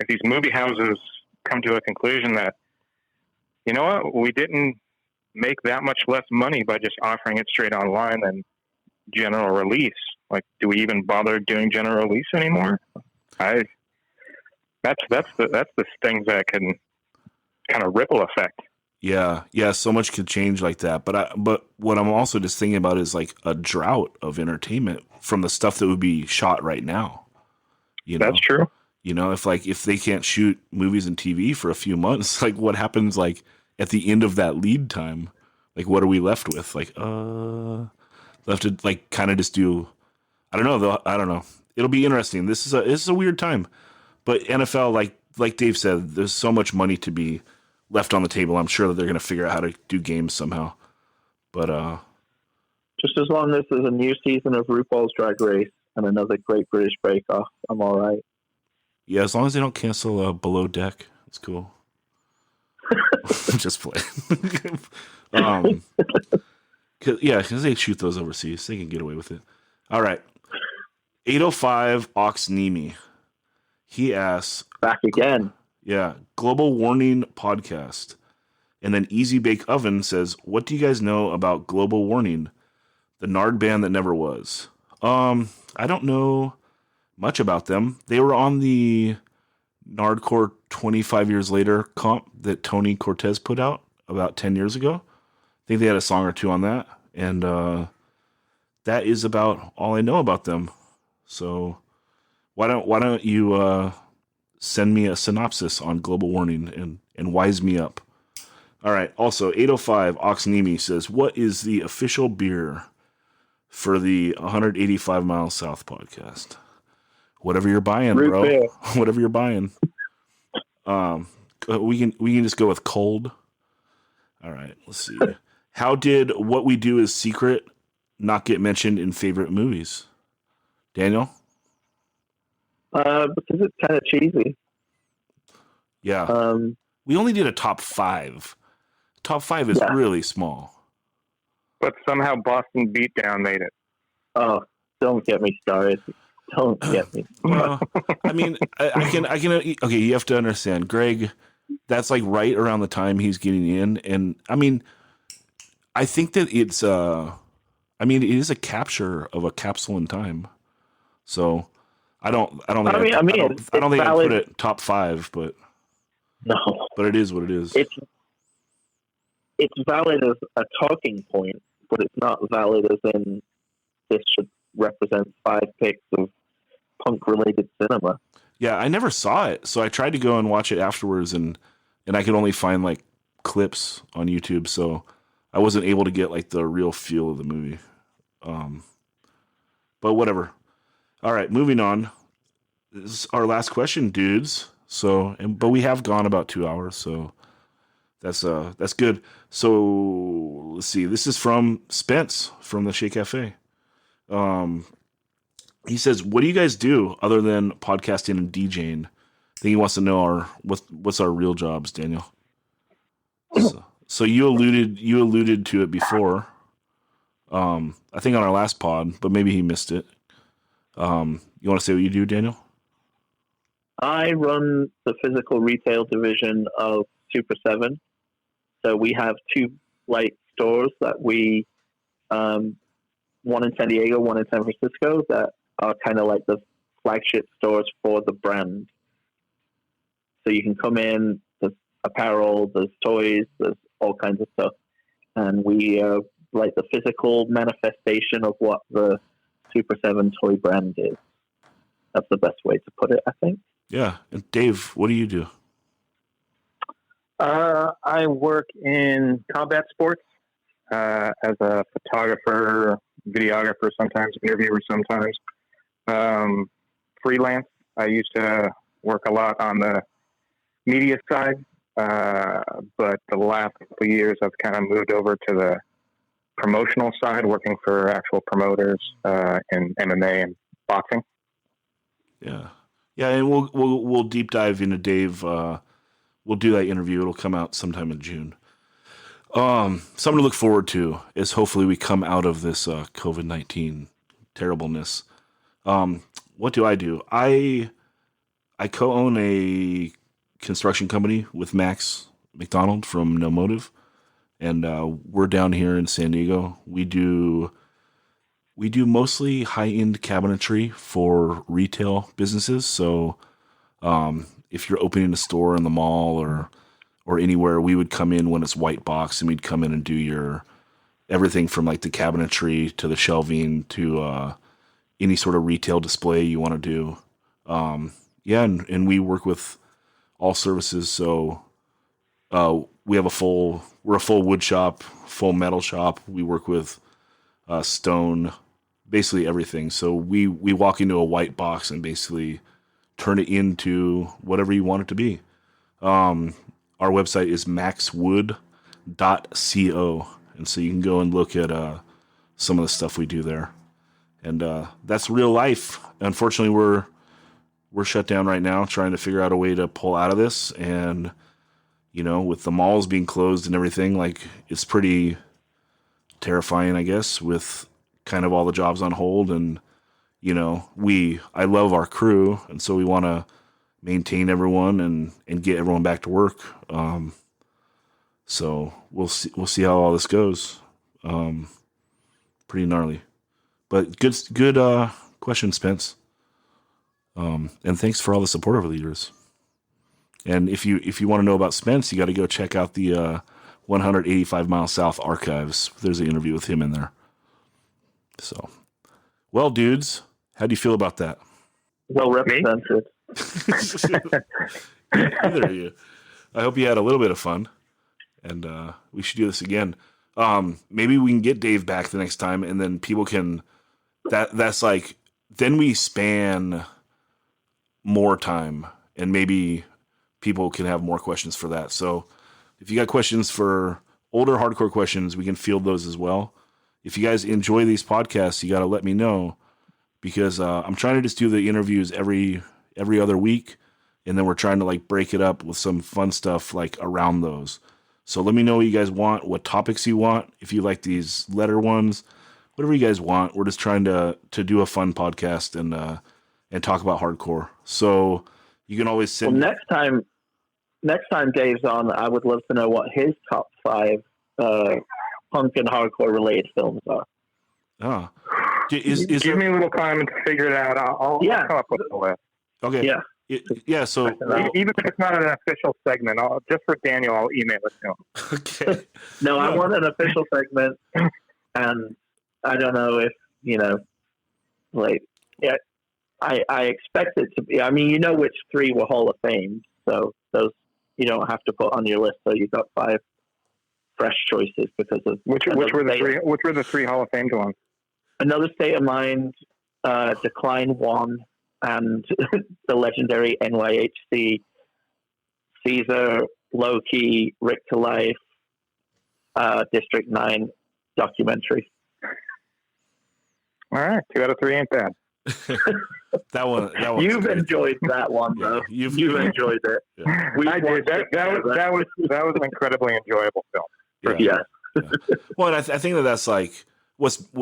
these movie houses come to a conclusion that, you know what, we didn't make that much less money by just offering it straight online than general release. Like, do we even bother doing general release anymore? That's the things that can kind of ripple effect. Yeah, so much could change like that. But what I'm also just thinking about is like a drought of entertainment from the stuff that would be shot right now. You know? That's true. You know, if they can't shoot movies and TV for a few months, like what happens like at the end of that lead time? Like what are we left with? Like left to like kind of just do. I don't know though. I don't know. It'll be interesting. This is a weird time, but NFL, like Dave said, there's so much money to be left on the table. I'm sure that they're going to figure out how to do games somehow. But just as long as there's a new season of RuPaul's Drag Race and another Great British Bake Off, I'm all right. Yeah, as long as they don't cancel Below Deck, it's cool. Just play. Because they shoot those overseas, they can get away with it. All right. 805 Oxnemi. He asks, back again. Yeah, Global Warning podcast. And then Easy Bake Oven says, what do you guys know about Global Warning, the Nard band that never was? I don't know much about them. They were on the Nardcore 25 Years Later comp that Tony Cortez put out about 10 years ago. I think they had a song or two on that. And that is about all I know about them. So why don't you send me a synopsis on Global Warning and wise me up. All right. Also, 805 Oxnemi says, what is the official beer for the 185 Miles South podcast? Whatever you're buying, bro. Beer. Whatever you're buying. We can just go with cold. All right. Let's see. How did What We Do Is Secret not get mentioned in favorite movies? Daniel? Because it's kind of cheesy. Yeah. We only did a top 5. Top 5 is really small. But somehow Boston Beatdown made it. Oh, don't get me started. Don't get me. Well, I mean, I can. Okay, you have to understand, Greg. That's like right around the time he's getting in, and I mean, I think that it's. It is a capture of a capsule in time. So, I don't think I put it top 5, but no. But it is what it is. It's valid as a talking point, but it's not valid as in this should represent 5 picks of punk-related cinema. Yeah, I never saw it, so I tried to go and watch it afterwards, and I could only find like clips on YouTube, so I wasn't able to get like the real feel of the movie. But whatever. All right, moving on. This is our last question, dudes. But we have gone about 2 hours, so that's good. So let's see. This is from Spence from the Shea Cafe. He says, "What do you guys do other than podcasting and DJing?" I think he wants to know what's our real jobs, Daniel. So you alluded to it before. I think on our last pod, but maybe he missed it. You want to say what you do, Daniel? I run the physical retail division of Super 7. So we have 2 light stores that we, one in San Diego, one in San Francisco, that are kind of like the flagship stores for the brand. So you can come in, there's apparel, there's toys, there's all kinds of stuff. And we are like the physical manifestation of what the Super 7 toy brand is. That's the best way to put it, I think. Yeah. And Dave, what do you do? I work in combat sports as a photographer, videographer sometimes, interviewer sometimes, freelance. I used to work a lot on the media side, but the last couple of years I've kind of moved over to the promotional side, working for actual promoters in MMA and boxing. Yeah, and we'll deep dive into Dave. We'll do that interview. It'll come out sometime in June. Something to look forward to is hopefully we come out of this COVID-19 terribleness. What do? I co-own a construction company with Max McDonald from No Motive, and we're down here in San Diego. We do mostly high-end cabinetry for retail businesses. So if you're opening a store in the mall or anywhere, we would come in when it's white box, and we'd come in and do your everything from like the cabinetry to the shelving to any sort of retail display you want to do. And we work with all services. So we're a full wood shop, full metal shop. We work with stone, basically everything. So we walk into a white box and basically turn it into whatever you want it to be. Our website is maxwood.co. And so you can go and look at some of the stuff we do there. And that's real life. Unfortunately, we're shut down right now, trying to figure out a way to pull out of this. And, with the malls being closed and everything, like, it's pretty terrifying, I guess, with kind of all the jobs on hold. And, I love our crew, and so we want to maintain everyone and get everyone back to work. So we'll see how all this goes. Pretty gnarly, but good question, Spence. And thanks for all the support over the years. And if you want to know about Spence, you got to go check out the 185 Mile South archives. There's an interview with him in there. So, well, dudes, how do you feel about that? Well represented. Either of you. I hope you had a little bit of fun, and we should do this again. Maybe we can get Dave back the next time, and then people can. That's like, then we span more time, and maybe people can have more questions for that. So if you got questions for older hardcore questions, we can field those as well. If you guys enjoy these podcasts, you got to let me know, because I'm trying to just do the interviews every other week, and then we're trying to like break it up with some fun stuff like around those. So let me know what you guys want, what topics you want, if you like these letter ones, whatever you guys want. We're just trying to do a fun podcast and talk about hardcore. So you can always send. Well, next time Dave's on, I would love to know what his top 5 punk and hardcore related films are. Oh, Give me a little time to figure it out. I'll come up with a list. Okay. Yeah. So even if it's not an official segment, just for Daniel, I'll email it to him. Okay. No, I want an official segment, and I don't know if I expect it to be. I mean, which 3 were Hall of Fame, so those you don't have to put on your list. So you've got 5 fresh choices because of which were the 3? Which were the 3 Hall of Fame ones? Another State of Mind, Decline 1, and the legendary NYHC, Caesar, Low Key, Rick to Life, District 9 documentary. All right, 2 out of 3 ain't bad. that one. You've enjoyed that one, though. You've enjoyed it. Yeah. I did. That was an incredibly enjoyable film. Yeah. Well, and I think that's like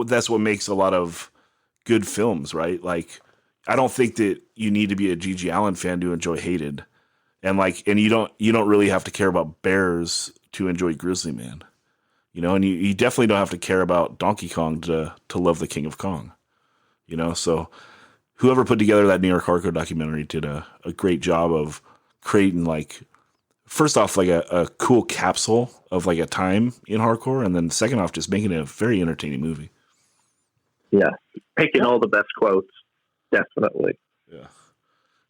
that's what makes a lot of good films, right? Like, I don't think that you need to be a G.G. Allin fan to enjoy Hated, and you don't really have to care about bears to enjoy Grizzly Man, and you definitely don't have to care about Donkey Kong to love the King of Kong, So whoever put together that New York Hardcore documentary did a great job of creating, like, first off, like a cool capsule of like a time in hardcore, and then second off, just making it a very entertaining movie. Yeah, picking all the best quotes, definitely. Yeah.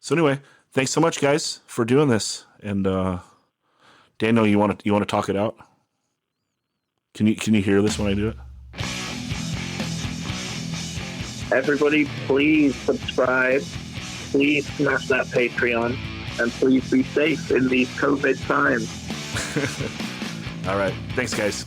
So anyway, thanks so much, guys, for doing this. And Daniel, you want to talk it out? Can you hear this when I do it? Everybody, please subscribe please smash that Patreon, and please be safe in these COVID times. All right. Thanks, guys.